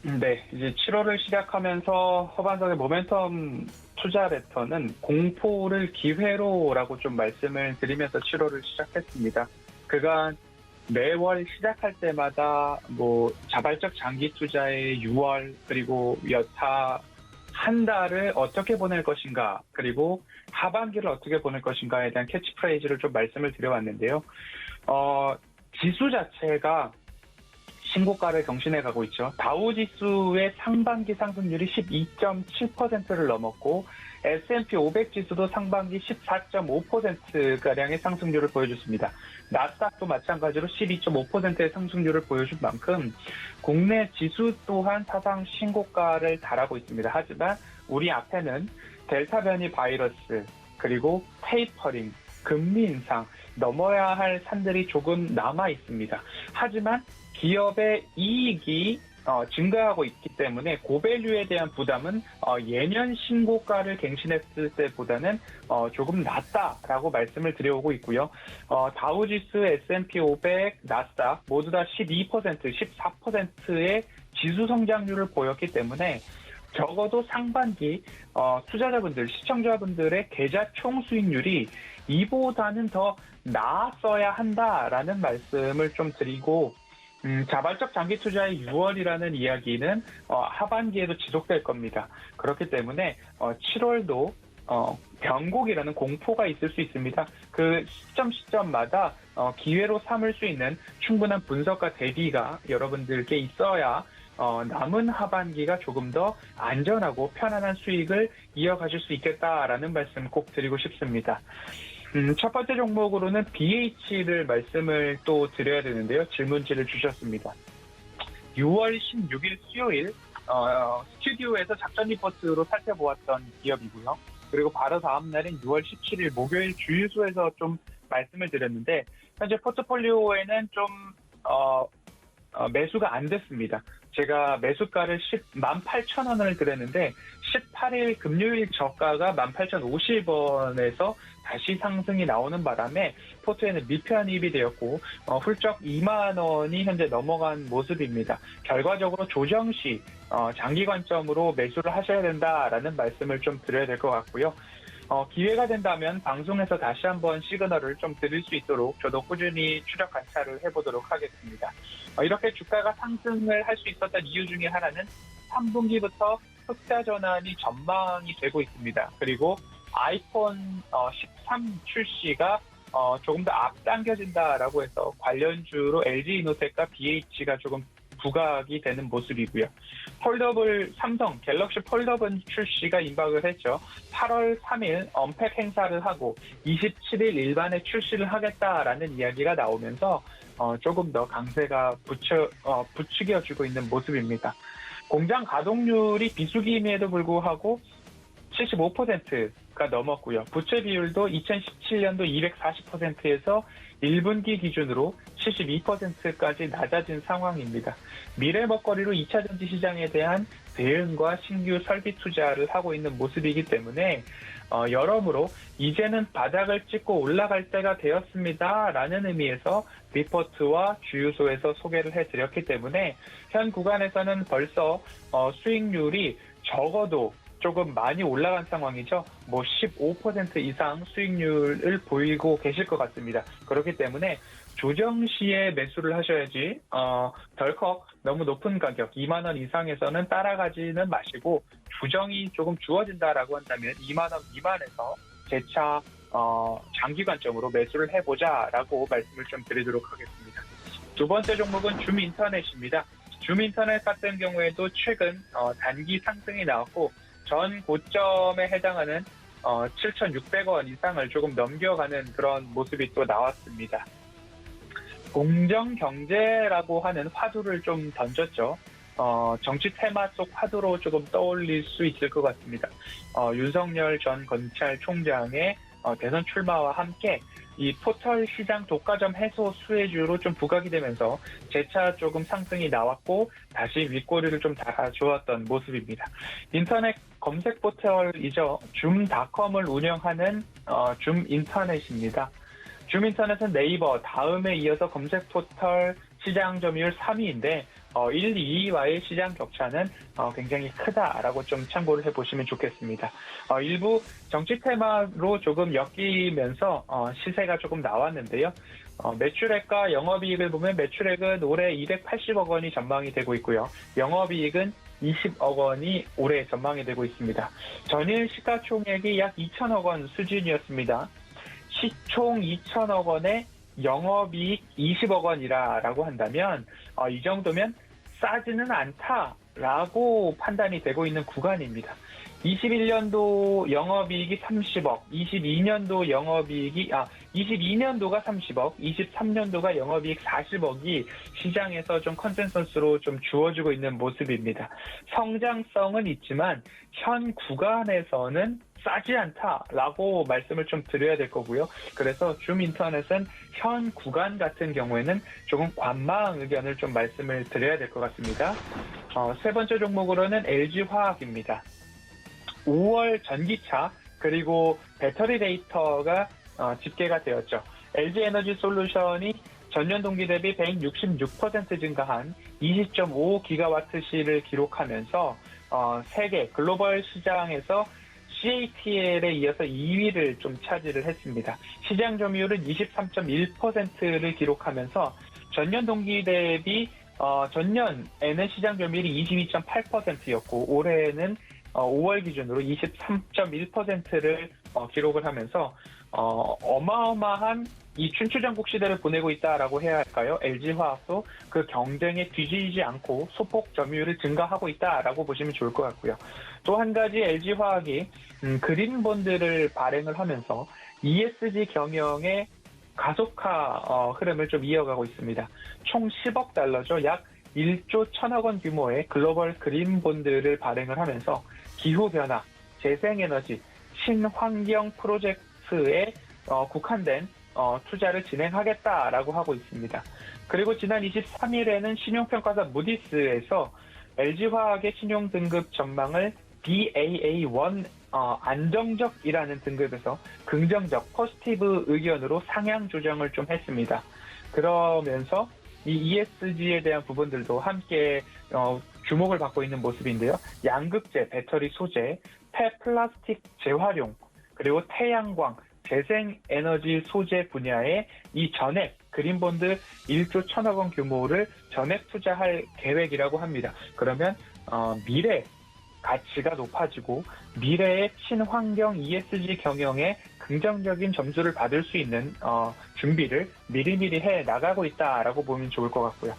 네, 이제 7월을 시작하면서 허반석의 모멘텀 투자 레터는 공포를 기회로라고 좀 말씀을 드리면서 7월을 시작했습니다. 그간 매월 시작할 때마다 뭐 자발적 장기 투자의 6월 그리고 여타 한 달을 어떻게 보낼 것인가 그리고 하반기를 어떻게 보낼 것인가에 대한 캐치프레이즈를 좀 말씀을 드려왔는데요. 지수 자체가 신고가를 경신해 가고 있죠. 다우지수의 상반기 상승률이 12.7%를 넘었고 S&P 500 지수도 상반기 14.5%가량의 상승률을 보여줬습니다. 나스닥도 마찬가지로 12.5%의 상승률을 보여준 만큼 국내 지수 또한 사상 신고가를 달하고 있습니다. 하지만 우리 앞에는 델타 변이 바이러스, 그리고 테이퍼링, 금리 인상, 넘어야 할 산들이 조금 남아 있습니다. 하지만 기업의 이익이 증가하고 있기 때문에 고밸류에 대한 부담은 예년 신고가를 갱신했을 때보다는 조금 낮다라고 말씀을 드려오고 있고요. 다우지수, S&P 500, 나스닥 모두 다 12%, 14%의 지수 성장률을 보였기 때문에 적어도 상반기 투자자분들, 시청자분들의 계좌 총 수익률이 이보다는 더 나았어야 한다라는 말씀을 좀 드리고, 자발적 장기 투자의 6월이라는 이야기는 하반기에도 지속될 겁니다. 그렇기 때문에 7월도 변곡이라는 공포가 있을 수 있습니다. 그 시점마다 기회로 삼을 수 있는 충분한 분석과 대비가 여러분들께 있어야 남은 하반기가 조금 더 안전하고 편안한 수익을 이어가실 수 있겠다라는 말씀 꼭 드리고 싶습니다. 첫 번째 종목으로는 BH를 말씀을 또 드려야 되는데요. 질문지를 주셨습니다. 6월 16일 수요일 스튜디오에서 작전 리포트로 살펴보았던 기업이고요. 그리고 바로 다음 날인 6월 17일 목요일 주유소에서 좀 말씀을 드렸는데 현재 포트폴리오에는 좀 매수가 안 됐습니다. 제가 매수가를 18,000원을 드렸는데 18일 금요일 저가가 18,050원에서 다시 상승이 나오는 바람에 포트에는 미편입이 되었고 훌쩍 2만 원이 현재 넘어간 모습입니다. 결과적으로 조정 시 장기 관점으로 매수를 하셔야 된다라는 말씀을 좀 드려야 될 것 같고요. 기회가 된다면 방송에서 다시 한번 시그널을 좀 드릴 수 있도록 저도 꾸준히 추적 관찰을 해보도록 하겠습니다. 이렇게 주가가 상승을 할 수 있었던 이유 중에 하나는 3분기부터 흑자 전환이 전망이 되고 있습니다. 그리고 아이폰 13 출시가 조금 더 앞당겨진다라고 해서 관련주로 LG이노텍과 BH가 조금 부각이 되는 모습이고요. 폴더블 삼성 갤럭시 폴더블 출시가 임박을 했죠. 8월 3일 언팩 행사를 하고 27일 일반에 출시를 하겠다라는 이야기가 나오면서 조금 더 강세가 부추겨지고 있는 모습입니다. 공장 가동률이 비수기임에도 불구하고 75%가 넘었고요. 부채 비율도 2017년도 240%에서 1분기 기준으로 72%까지 낮아진 상황입니다. 미래 먹거리로 2차 전지 시장에 대한 대응과 신규 설비 투자를 하고 있는 모습이기 때문에 여러모로 이제는 바닥을 찍고 올라갈 때가 되었습니다라는 의미에서 리포트와 주유소에서 소개를 해드렸기 때문에 현 구간에서는 벌써 수익률이 적어도 조금 많이 올라간 상황이죠. 15% 이상 수익률을 보이고 계실 것 같습니다. 그렇기 때문에 조정 시에 매수를 하셔야지 덜컥 너무 높은 가격 2만 원 이상에서는 따라가지는 마시고 조정이 조금 주어진다라고 한다면 2만 원 미만에서 재차 장기 관점으로 매수를 해보자라고 말씀을 좀 드리도록 하겠습니다. 두 번째 종목은 줌인터넷입니다. 줌인터넷 같은 경우에도 최근 단기 상승이 나왔고 전 고점에 해당하는 7,600원 이상을 조금 넘겨가는 그런 모습이 또 나왔습니다. 공정경제라고 하는 화두를 좀 던졌죠. 정치 테마 속 화두로 조금 떠올릴 수 있을 것 같습니다. 윤석열 전 검찰총장의 대선 출마와 함께 이 포털 시장 독과점 해소 수혜주로 좀 부각이 되면서 재차 조금 상승이 나왔고 다시 윗꼬리를 좀 달아주었던 모습입니다. 인터넷 검색 포털이죠. 줌닷컴을 운영하는 줌인터넷입니다. 줌인터넷은 네이버 다음에 이어서 검색 포털 시장 점유율 3위인데 1, 2위와의 시장 격차는 굉장히 크다라고 좀 참고를 해보시면 좋겠습니다. 일부 정치 테마로 조금 엮이면서 시세가 조금 나왔는데요. 매출액과 영업이익을 보면 매출액은 올해 280억 원이 전망이 되고 있고요. 영업이익은 20억 원이 올해 전망이 되고 있습니다. 전일 시가총액이 약 2천억 원 수준이었습니다. 시총 2천억 원에 영업이익 20억 원이라고 한다면 이 정도면 싸지는 않다라고 판단이 되고 있는 구간입니다. 21년도 영업이익이 30억, 22년도가 30억, 23년도가 영업이익 40억이 시장에서 좀 컨센서스로 좀 주어지고 있는 모습입니다. 성장성은 있지만 현 구간에서는 싸지 않다라고 말씀을 좀 드려야 될 거고요. 그래서 줌인터넷은 현 구간 같은 경우에는 조금 관망 의견을 좀 말씀을 드려야 될 것 같습니다. 세 번째 종목으로는 LG화학입니다. 5월 전기차 그리고 배터리 데이터가 집계가 되었죠. LG에너지솔루션이 전년 동기 대비 166% 증가한 20.5기가와트시를 기록하면서 세계 글로벌 시장에서 CATL에 이어서 2위를 좀 차지를 했습니다. 시장 점유율은 23.1%를 기록하면서 전년 동기 대비 전년에는 시장 점유율이 22.8%였고 올해는 5월 기준으로 23.1%를 기록을 하면서 어마어마한 이 춘추전국 시대를 보내고 있다라고 해야 할까요? LG화학도 그 경쟁에 뒤지지 않고 소폭 점유율을 증가하고 있다라고 보시면 좋을 것 같고요. 또 한 가지 LG화학이 그린본드를 발행을 하면서 ESG 경영의 가속화 흐름을 좀 이어가고 있습니다. 총 10억 달러죠. 약 1조 1천억 원 규모의 글로벌 그린본드를 발행을 하면서 기후변화, 재생에너지, 친환경 프로젝트에 국한된 투자를 진행하겠다라고 하고 있습니다. 그리고 지난 23일에는 신용평가사 무디스에서 LG화학의 신용등급 전망을 Baa1 안정적이라는 등급에서 긍정적, 포지티브 의견으로 상향 조정을 좀 했습니다. 그러면서 이 ESG에 대한 부분들도 함께 주목을 받고 있는 모습인데요. 양극재, 배터리 소재, 폐플라스틱 재활용, 그리고 태양광, 재생에너지 소재 분야에 이 전액 그린본드 1조 1천억 원 규모를 전액 투자할 계획이라고 합니다. 그러면 미래 가치가 높아지고 미래의 친환경 ESG 경영에 긍정적인 점수를 받을 수 있는 준비를 미리미리 해 나가고 있다라고 보면 좋을 것 같고요.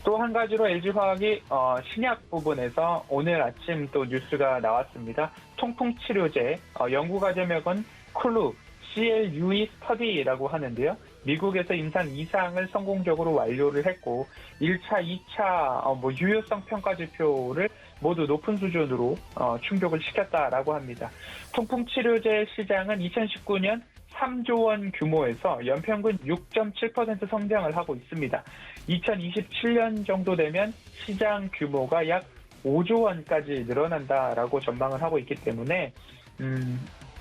또 한 가지로 LG화학이 신약 부분에서 오늘 아침 또 뉴스가 나왔습니다. 통풍치료제 연구가 제목은 CLUE 스터디라고 하는데요. 미국에서 임상 2상을 성공적으로 완료를 했고 1차, 2차 유효성 평가 지표를 모두 높은 수준으로 충족을 시켰다라고 합니다. 통풍치료제 시장은 2019년 3조 원 규모에서 연평균 6.7% 성장을 하고 있습니다. 2027년 정도 되면 시장 규모가 약 5조 원까지 늘어난다라고 전망을 하고 있기 때문에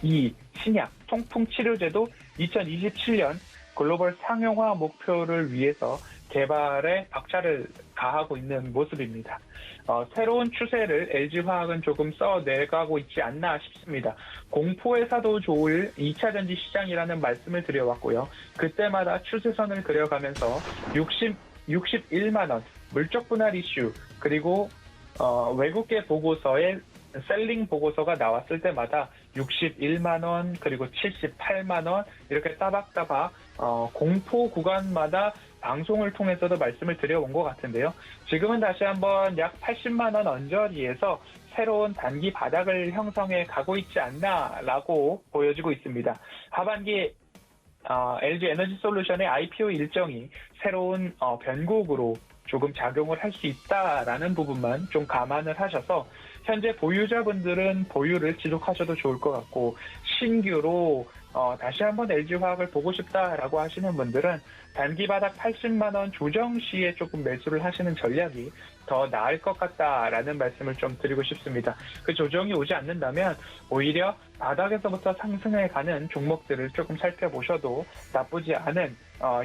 이 신약 통풍치료제도 2027년 글로벌 상용화 목표를 위해서 개발에 박차를 가하고 있는 모습입니다. 새로운 추세를 LG화학은 조금 써내가고 있지 않나 싶습니다. 공포에서도 좋을 2차 전지 시장이라는 말씀을 드려왔고요. 그때마다 추세선을 그려가면서 61만 원 물적 분할 이슈 그리고 외국계 보고서에 셀링 보고서가 나왔을 때마다 61만 원 그리고 78만 원 이렇게 따박따박 공포 구간마다 방송을 통해서도 말씀을 드려온 것 같은데요. 지금은 다시 한번 약 80만 원 언저리에서 새로운 단기 바닥을 형성해 가고 있지 않나라고 보여지고 있습니다. 하반기 LG에너지솔루션의 IPO 일정이 새로운 변곡으로 조금 작용을 할 수 있다라는 부분만 좀 감안을 하셔서 현재 보유자분들은 보유를 지속하셔도 좋을 것 같고 신규로 다시 한번 LG화학을 보고 싶다라고 하시는 분들은 단기 바닥 80만 원 조정 시에 조금 매수를 하시는 전략이 더 나을 것 같다라는 말씀을 좀 드리고 싶습니다. 그 조정이 오지 않는다면 오히려 바닥에서부터 상승해 가는 종목들을 조금 살펴보셔도 나쁘지 않은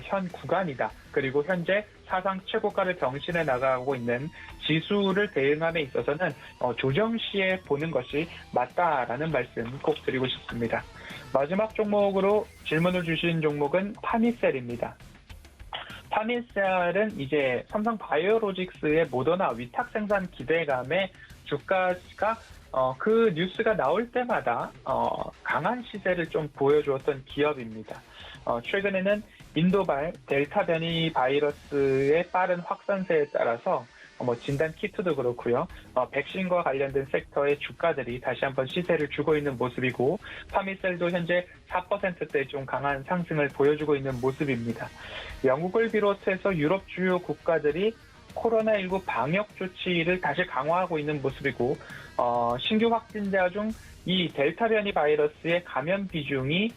현 구간이다. 그리고 현재 사상 최고가를 경신해 나가고 있는 지수를 대응함에 있어서는 조정 시에 보는 것이 맞다라는 말씀 꼭 드리고 싶습니다. 마지막 종목으로 질문을 주신 종목은 파미셀입니다. 파미셀은 이제 삼성 바이오로직스의 모더나 위탁 생산 기대감에 주가가 그 뉴스가 나올 때마다 강한 시세를 좀 보여주었던 기업입니다. 최근에는 인도발 델타 변이 바이러스의 빠른 확산세에 따라서 진단 키트도 그렇고요. 백신과 관련된 섹터의 주가들이 다시 한번 시세를 주고 있는 모습이고 파미셀도 현재 4%대 좀 강한 상승을 보여주고 있는 모습입니다. 영국을 비롯해서 유럽 주요 국가들이 코로나19 방역 조치를 다시 강화하고 있는 모습이고 신규 확진자 중 이 델타 변이 바이러스의 감염 비중이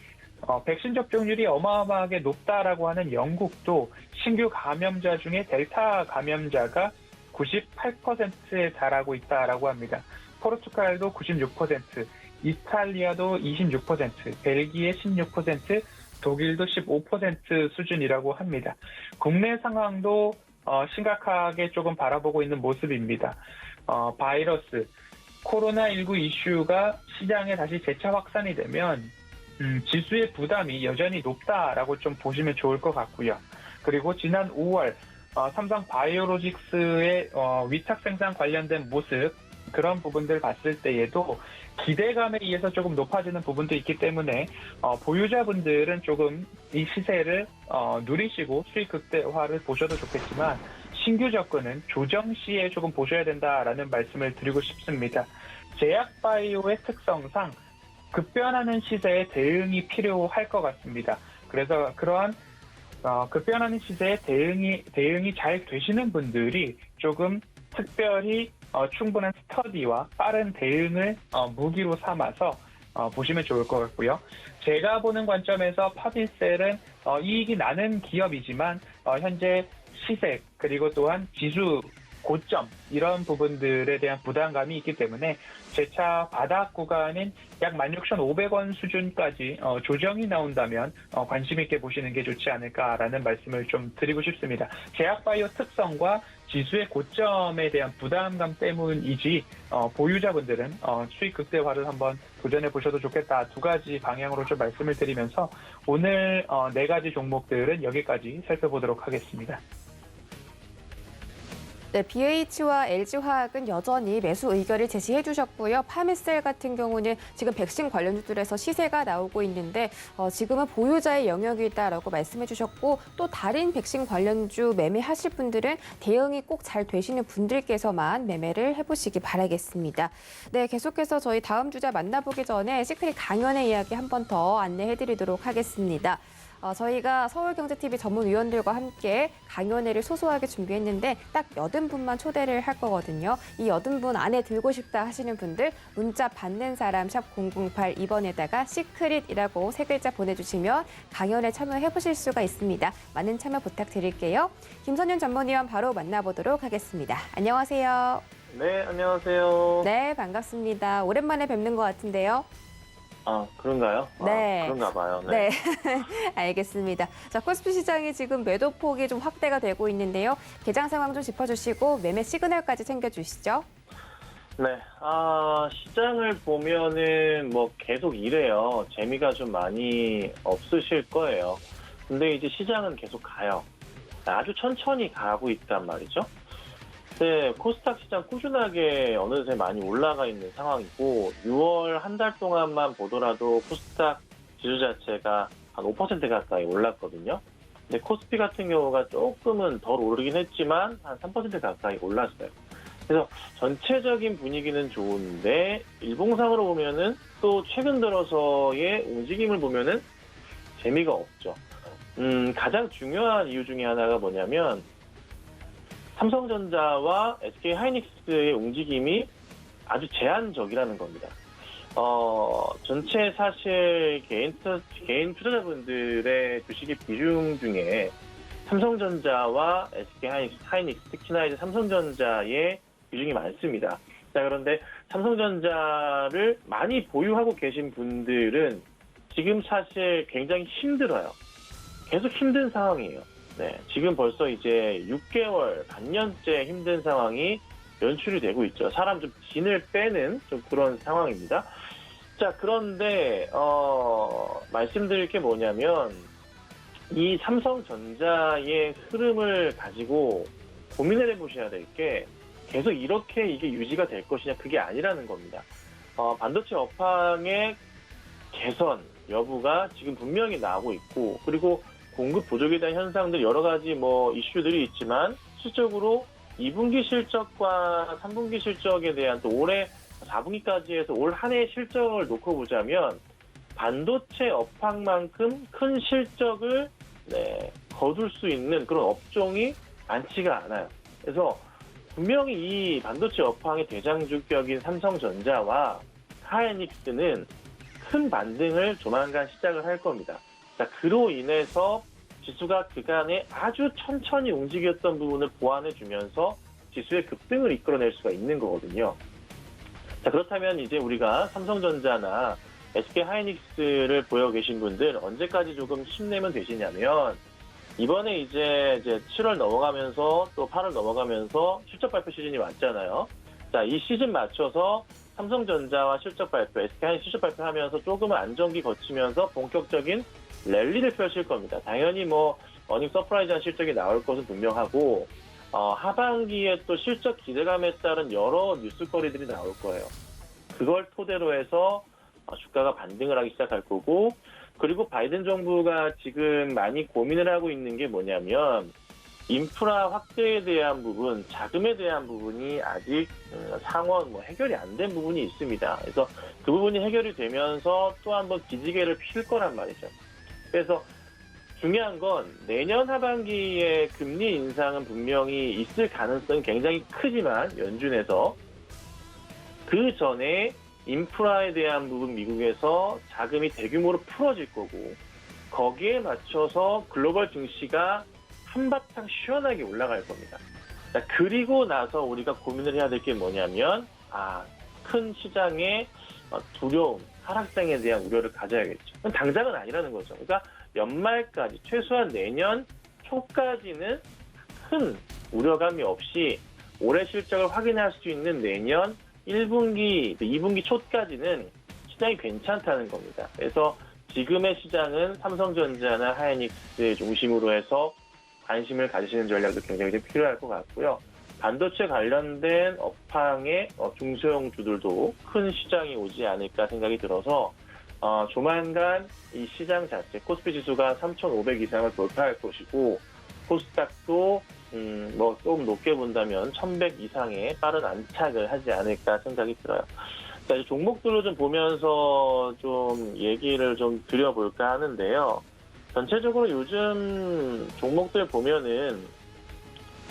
백신 접종률이 어마어마하게 높다라고 하는 영국도 신규 감염자 중에 델타 감염자가 98%에 달하고 있다라고 합니다. 포르투갈도 96%, 이탈리아도 26%, 벨기에 16%, 독일도 15% 수준이라고 합니다. 국내 상황도 심각하게 조금 바라보고 있는 모습입니다. 바이러스, 코로나19 이슈가 시장에 다시 재차 확산이 되면 지수의 부담이 여전히 높다라고 좀 보시면 좋을 것 같고요. 그리고 지난 5월 삼성 바이오로직스의 위탁 생산 관련된 모습 그런 부분들 봤을 때에도 기대감에 의해서 조금 높아지는 부분도 있기 때문에 보유자분들은 조금 이 시세를 누리시고 수익 극대화를 보셔도 좋겠지만 신규 접근은 조정 시에 조금 보셔야 된다라는 말씀을 드리고 싶습니다. 제약바이오의 특성상 급변하는 시세에 대응이 필요할 것 같습니다. 그래서 그러한 급변하는 시세에 대응이 잘 되시는 분들이 조금 특별히 충분한 스터디와 빠른 대응을 무기로 삼아서 보시면 좋을 것 같고요. 제가 보는 관점에서 파비셀은 이익이 나는 기업이지만 현재 시세 그리고 또한 지수 고점 이런 부분들에 대한 부담감이 있기 때문에 재차 바닥 구간인 약 16,500원 수준까지 조정이 나온다면 관심 있게 보시는 게 좋지 않을까라는 말씀을 좀 드리고 싶습니다. 제약바이오 특성과 지수의 고점에 대한 부담감 때문이지 보유자분들은 수익 극대화를 한번 도전해 보셔도 좋겠다. 두 가지 방향으로 좀 말씀을 드리면서 오늘 네 가지 종목들은 여기까지 살펴보도록 하겠습니다. 네, BH와 LG화학은 여전히 매수 의견을 제시해 주셨고요. 파미셀 같은 경우는 지금 백신 관련주들에서 시세가 나오고 있는데 지금은 보유자의 영역이다라고 말씀해 주셨고 또 다른 백신 관련주 매매하실 분들은 대응이 꼭 잘 되시는 분들께서만 매매를 해보시기 바라겠습니다. 네, 계속해서 저희 다음 주자 만나보기 전에 시크릿 강연의 이야기 한 번 더 안내해 드리도록 하겠습니다. 저희가 서울경제TV 전문위원들과 함께 강연회를 소소하게 준비했는데 딱 80분만 초대를 할 거거든요. 이 80분 안에 들고 싶다 하시는 분들 문자 받는 사람 샵 008 시크릿이라고 세 글자 보내주시면 강연에 참여해 보실 수가 있습니다. 많은 참여 부탁드릴게요. 김선윤 전문위원 바로 만나보도록 하겠습니다. 안녕하세요. 네, 안녕하세요. 네, 반갑습니다. 오랜만에 뵙는 것 같은데요. 아, 그런가요? 네. 그런가 봐요. 네, 알겠습니다. 자, 코스피 시장이 지금 매도 폭이 좀 확대가 되고 있는데요. 개장 상황 좀 짚어주시고 매매 시그널까지 챙겨주시죠. 네, 시장을 보면은 계속 이래요. 재미가 좀 많이 없으실 거예요. 근데 이제 시장은 계속 가요. 아주 천천히 가고 있단 말이죠. 네, 코스닥 시장 꾸준하게 어느새 많이 올라가 있는 상황이고 6월 한 달 동안만 보더라도 코스닥 지수 자체가 한 5% 가까이 올랐거든요. 근데 코스피 같은 경우가 조금은 덜 오르긴 했지만 한 3% 가까이 올랐어요. 그래서 전체적인 분위기는 좋은데 일봉상으로 보면은 또 최근 들어서의 움직임을 보면은 재미가 없죠. 가장 중요한 이유 중에 하나가 뭐냐면 삼성전자와 SK하이닉스의 움직임이 아주 제한적이라는 겁니다. 전체 사실 개인 투자자분들의 주식의 비중 중에 삼성전자와 SK하이닉스, 특히나 이제 삼성전자의 비중이 많습니다. 자, 그런데 삼성전자를 많이 보유하고 계신 분들은 지금 사실 굉장히 힘들어요. 계속 힘든 상황이에요. 네, 지금 벌써 이제 6개월, 반년째 힘든 상황이 연출이 되고 있죠. 사람 좀 진을 빼는 좀 그런 상황입니다. 자, 그런데 말씀드릴 게 뭐냐면 이 삼성전자의 흐름을 가지고 고민을 해보셔야 될 게 계속 이렇게 이게 유지가 될 것이냐 그게 아니라는 겁니다. 반도체 업황의 개선 여부가 지금 분명히 나오고 있고, 그리고 공급 부족에 대한 현상들 여러 가지 이슈들이 있지만 실질적으로 2분기 실적과 3분기 실적에 대한 또 올해 4분기까지 해서 올 한 해의 실적을 놓고 보자면 반도체 업황만큼 큰 실적을 거둘 수 있는 그런 업종이 많지가 않아요. 그래서 분명히 이 반도체 업황의 대장주격인 삼성전자와 하이닉스는 큰 반등을 조만간 시작을 할 겁니다. 자, 그로 인해서 지수가 그간에 아주 천천히 움직였던 부분을 보완해주면서 지수의 급등을 이끌어낼 수가 있는 거거든요. 자, 그렇다면 이제 우리가 삼성전자나 SK 하이닉스를 보여 계신 분들 언제까지 조금 힘내면 되시냐면, 이번에 이제 7월 넘어가면서 또 8월 넘어가면서 실적 발표 시즌이 왔잖아요. 자, 이 시즌 맞춰서 삼성전자와 실적 발표, SK 하이닉스 실적 발표하면서 조금은 안정기 거치면서 본격적인 랠리를 펼칠 겁니다. 당연히 어닝 서프라이즈한 실적이 나올 것은 분명하고, 하반기에 또 실적 기대감에 따른 여러 뉴스거리들이 나올 거예요. 그걸 토대로 해서 주가가 반등을 하기 시작할 거고, 그리고 바이든 정부가 지금 많이 고민을 하고 있는 게 뭐냐면 인프라 확대에 대한 부분, 자금에 대한 부분이 아직 상원 해결이 안 된 부분이 있습니다. 그래서 그 부분이 해결이 되면서 또 한 번 기지개를 필 거란 말이죠. 그래서 중요한 건 내년 하반기에 금리 인상은 분명히 있을 가능성이 굉장히 크지만 연준에서 그 전에 인프라에 대한 부분 미국에서 자금이 대규모로 풀어질 거고, 거기에 맞춰서 글로벌 증시가 한바탕 시원하게 올라갈 겁니다. 자, 그리고 나서 우리가 고민을 해야 될 게 뭐냐면 큰 시장의 두려움, 하락장에 대한 우려를 가져야겠죠. 그건 당장은 아니라는 거죠. 그러니까 연말까지 최소한 내년 초까지는 큰 우려감이 없이 올해 실적을 확인할 수 있는 내년 1분기, 2분기 초까지는 시장이 괜찮다는 겁니다. 그래서 지금의 시장은 삼성전자나 하이닉스 중심으로 해서 관심을 가지시는 전략도 굉장히 필요할 것 같고요. 반도체 관련된 업황의 중소형주들도 큰 시장이 오지 않을까 생각이 들어서 조만간 이 시장 자체 코스피 지수가 3,500 이상을 돌파할 것이고, 코스닥도 조금 높게 본다면 1,100 이상의 빠른 안착을 하지 않을까 생각이 들어요. 자, 이제 종목들로 좀 보면서 좀 얘기를 좀 드려볼까 하는데요. 전체적으로 요즘 종목들 보면은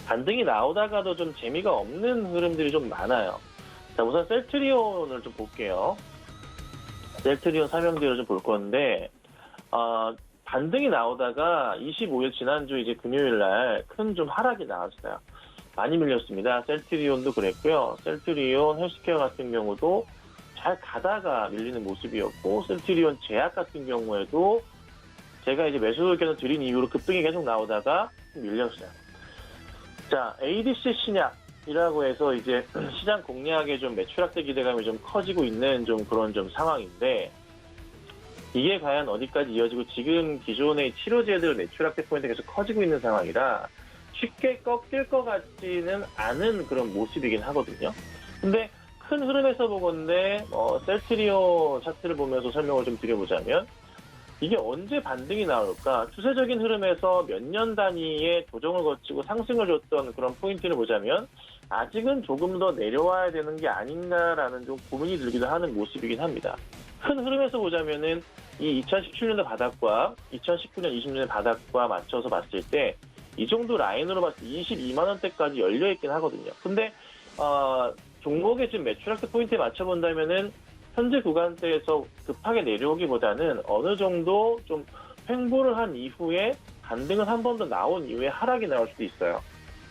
반등이 나오다가도 좀 재미가 없는 흐름들이 좀 많아요. 자, 우선 셀트리온을 좀 볼게요. 셀트리온 설명들을 좀 볼 건데, 반등이 나오다가 25일 지난주 이제 금요일 날 큰 좀 하락이 나왔어요. 많이 밀렸습니다. 셀트리온도 그랬고요. 셀트리온 헬스케어 같은 경우도 잘 가다가 밀리는 모습이었고, 셀트리온 제약 같은 경우에도 제가 이제 매수 의견을 드린 이후로 급등이 계속 나오다가 밀렸어요. 자, ADC 신약이라고 해서 이제 시장 공략에 좀 매출 확대 기대감이 좀 커지고 있는 좀 그런 좀 상황인데, 이게 과연 어디까지 이어지고, 지금 기존의 치료제들 매출 확대 포인트가 계속 커지고 있는 상황이라 쉽게 꺾일 것 같지는 않은 그런 모습이긴 하거든요. 근데 큰 흐름에서 보건데 셀트리온 차트를 보면서 설명을 좀 드려보자면, 이게 언제 반등이 나올까? 추세적인 흐름에서 몇 년 단위의 조정을 거치고 상승을 줬던 그런 포인트를 보자면 아직은 조금 더 내려와야 되는 게 아닌가라는 좀 고민이 들기도 하는 모습이긴 합니다. 큰 흐름에서 보자면은 이 2017년의 바닥과 2019년, 20년의 바닥과 맞춰서 봤을 때 이 정도 라인으로 봤을 때 22만 원대까지 열려 있긴 하거든요. 근데 종목의 지금 매출 확대 포인트에 맞춰 본다면은 현재 구간대에서 급하게 내려오기보다는 어느 정도 좀 횡보를 한 이후에 반등을 한 번 더 나온 이후에 하락이 나올 수도 있어요.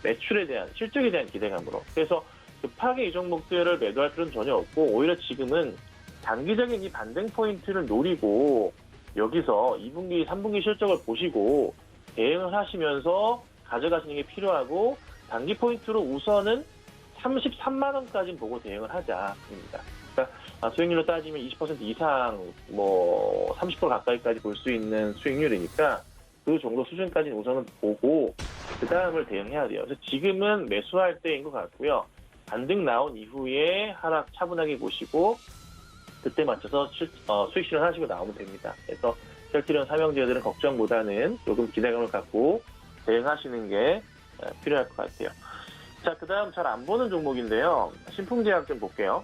매출에 대한, 실적에 대한 기대감으로. 그래서 급하게 이 종목들을 매도할 필요는 전혀 없고, 오히려 지금은 단기적인 이 반등 포인트를 노리고 여기서 2분기, 3분기 실적을 보시고 대응을 하시면서 가져가시는 게 필요하고, 단기 포인트로 우선은 33만 원까지 보고 대응을 하자입니다. 그러니까 수익률로 따지면 20% 이상, 30% 가까이까지 볼 수 있는 수익률이니까 그 정도 수준까지는 우선은 보고 그 다음을 대응해야 돼요. 그래서 지금은 매수할 때인 것 같고요. 반등 나온 이후에 하락 차분하게 보시고 그때 맞춰서 수익 실현하시고 나오면 됩니다. 그래서 셀트리온 삼형제들은 걱정보다는 조금 기대감을 갖고 대응하시는 게 필요할 것 같아요. 자, 그 다음 잘 안 보는 종목인데요. 신풍제약 좀 볼게요.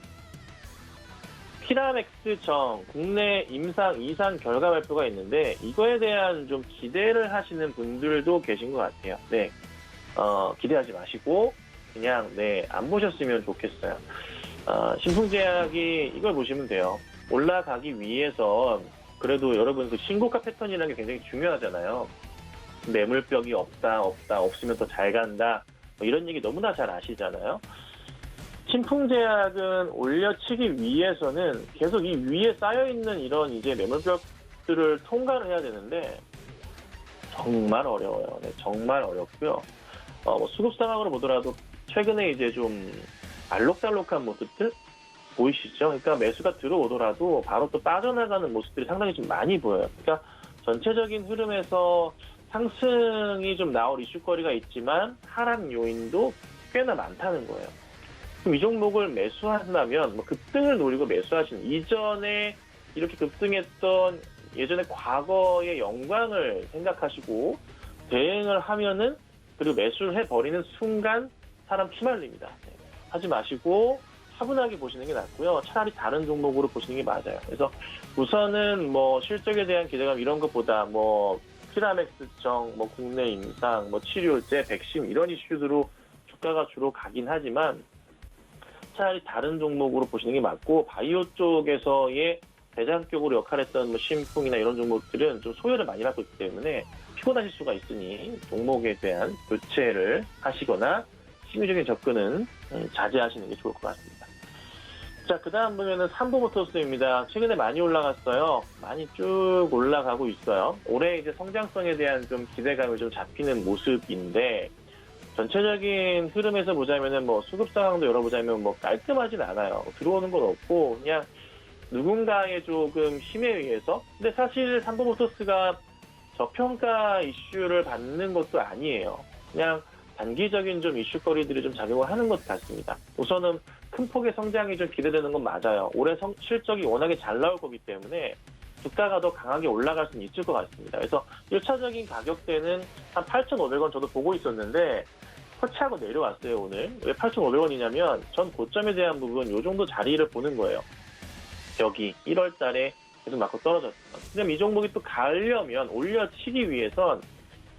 피라맥스정 국내 임상 2상 결과 발표가 있는데 이거에 대한 좀 기대를 하시는 분들도 계신 것 같아요. 네, 기대하지 마시고 그냥 안 보셨으면 좋겠어요. 신풍제약이 이걸 보시면 돼요. 올라가기 위해서 그래도 여러분 그 신고가 패턴이라는 게 굉장히 중요하잖아요. 매물벽이 없으면 더 잘 간다. 뭐 이런 얘기 너무나 잘 아시잖아요. 신풍제약은 올려치기 위해서는 계속 이 위에 쌓여있는 이런 이제 매물벽들을 통과를 해야 되는데 정말 어려워요. 네, 정말 어렵고요. 뭐 수급 상황으로 보더라도 최근에 이제 좀 알록달록한 모습들 보이시죠? 그러니까 매수가 들어오더라도 바로 또 빠져나가는 모습들이 상당히 좀 많이 보여요. 그러니까 전체적인 흐름에서 상승이 좀 나올 이슈거리가 있지만 하락 요인도 꽤나 많다는 거예요. 그럼 이 종목을 매수한다면 뭐 급등을 노리고 매수하신 이전에 이렇게 급등했던 예전에 과거의 영광을 생각하시고 대응을 하면은 그리고 매수를 해버리는 순간 사람 피말립니다. 하지 마시고 차분하게 보시는 게 낫고요. 차라리 다른 종목으로 보시는 게 맞아요. 그래서 우선은 뭐 실적에 대한 기대감 이런 것보다 뭐 피라맥스정, 뭐 국내 임상, 뭐 치료제, 백신 이런 이슈들로 주가가 주로 가긴 하지만 차라리 다른 종목으로 보시는 게 맞고 바이오 쪽에서의 대장격으로 역할했던 뭐 신풍이나 이런 종목들은 좀 소요를 많이 받고 있기 때문에 피곤하실 수가 있으니 종목에 대한 교체를 하시거나 심리적인 접근은 자제하시는 게 좋을 것 같습니다. 자, 그 다음 보면은 삼보모터스입니다. 최근에 많이 올라갔어요. 많이 쭉 올라가고 있어요. 올해 이제 성장성에 대한 좀 기대감이 좀 잡히는 모습인데 전체적인 흐름에서 보자면은 뭐 수급 상황도 열어보자면 뭐 깔끔하진 않아요. 들어오는 건 없고 그냥 누군가의 조금 힘에 의해서 근데 사실 삼보모터스가 저평가 이슈를 받는 것도 아니에요. 그냥 단기적인 좀 이슈거리들이 좀 작용을 하는 것 같습니다. 우선은 큰 폭의 성장이 좀 기대되는 건 맞아요. 올해 실적이 워낙에 잘 나올 거기 때문에 주가가 더 강하게 올라갈 수는 있을 것 같습니다. 그래서 1차적인 가격대는 한 8,500원 저도 보고 있었는데 터치하고 내려왔어요, 오늘. 왜 8,500원이냐면 전 고점에 대한 부분 이 정도 자리를 보는 거예요. 여기 1월 달에 계속 맞고 떨어졌어요. 그럼 이 종목이 또 가려면 올려치기 위해선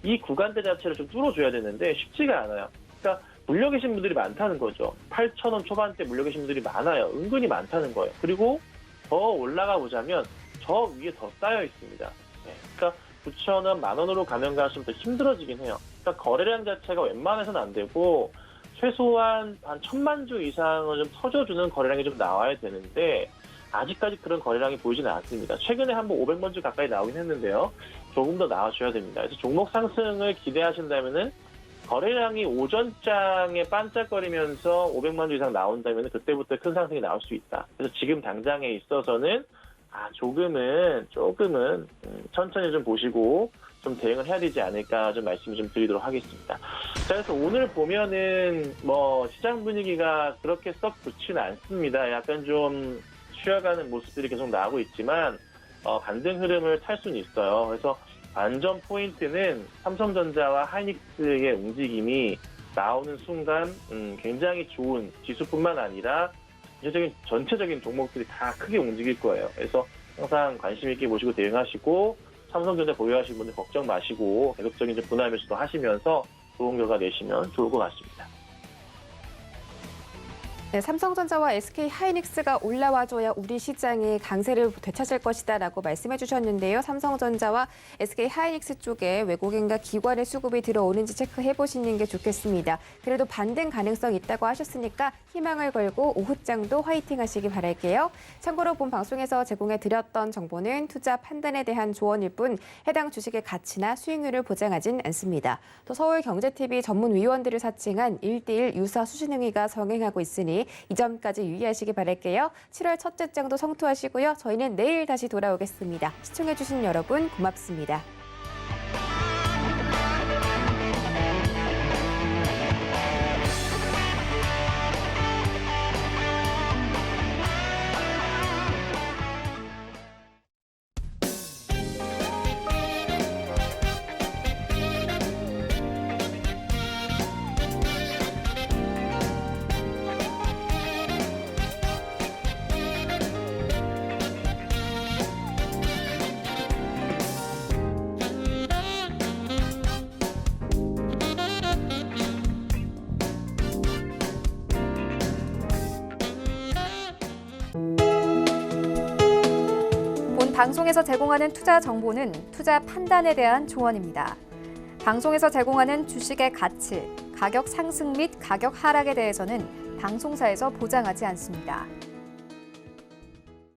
이 구간대 자체를 좀 뚫어줘야 되는데 쉽지가 않아요. 그러니까 물려 계신 분들이 많다는 거죠. 8,000원 초반대 물려 계신 분들이 많아요. 은근히 많다는 거예요. 그리고 더 올라가 보자면 저 위에 더 쌓여 있습니다. 네. 그러니까 9,000원, 만원으로 가면 갈수록 더 힘들어지긴 해요. 그러니까 거래량 자체가 웬만해서는 안 되고 최소한 한 1,000만 주 이상을 좀 터져주는 거래량이 좀 나와야 되는데 아직까지 그런 거래량이 보이지는 않습니다. 최근에 한번 500만 주 가까이 나오긴 했는데요. 조금 더 나와줘야 됩니다. 그래서 종목 상승을 기대하신다면은 거래량이 오전장에 반짝거리면서 500만 주 이상 나온다면 그때부터 큰 상승이 나올 수 있다. 그래서 지금 당장에 있어서는 조금은 천천히 좀 보시고 좀 대응을 해야 되지 않을까 좀 말씀을 좀 드리도록 하겠습니다. 자, 그래서 오늘 보면은 뭐 시장 분위기가 그렇게 썩 좋지는 않습니다. 약간 좀 쉬어가는 모습들이 계속 나오고 있지만 반등 흐름을 탈 수는 있어요. 그래서 안전 포인트는 삼성전자와 하이닉스의 움직임이 나오는 순간 굉장히 좋은 지수뿐만 아니라 전체적인 종목들이 다 크게 움직일 거예요. 그래서 항상 관심 있게 보시고 대응하시고 삼성전자 보유하시는 분들 걱정 마시고 계속적인 분할 매수도 하시면서 좋은 결과 내시면 좋을 것 같습니다. 네, 삼성전자와 SK하이닉스가 올라와줘야 우리 시장이 강세를 되찾을 것이다라고 말씀해 주셨는데요. 삼성전자와 SK하이닉스 쪽에 외국인과 기관의 수급이 들어오는지 체크해 보시는 게 좋겠습니다. 그래도 반등 가능성 있다고 하셨으니까 희망을 걸고 오후장도 화이팅 하시기 바랄게요. 참고로 본 방송에서 제공해 드렸던 정보는 투자 판단에 대한 조언일 뿐 해당 주식의 가치나 수익률을 보장하진 않습니다. 또 서울경제TV 전문위원들을 사칭한 1:1 유사 수신행위가 성행하고 있으니 이 점까지 유의하시기 바랄게요. 7월 첫째 장도 성투하시고요. 저희는 내일 다시 돌아오겠습니다. 시청해주신 여러분 고맙습니다. 방송에서 제공하는 투자 정보는 투자 판단에 대한 조언입니다. 방송에서 제공하는 주식의 가치, 가격 상승 및 가격 하락에 대해서는 방송사에서 보장하지 않습니다.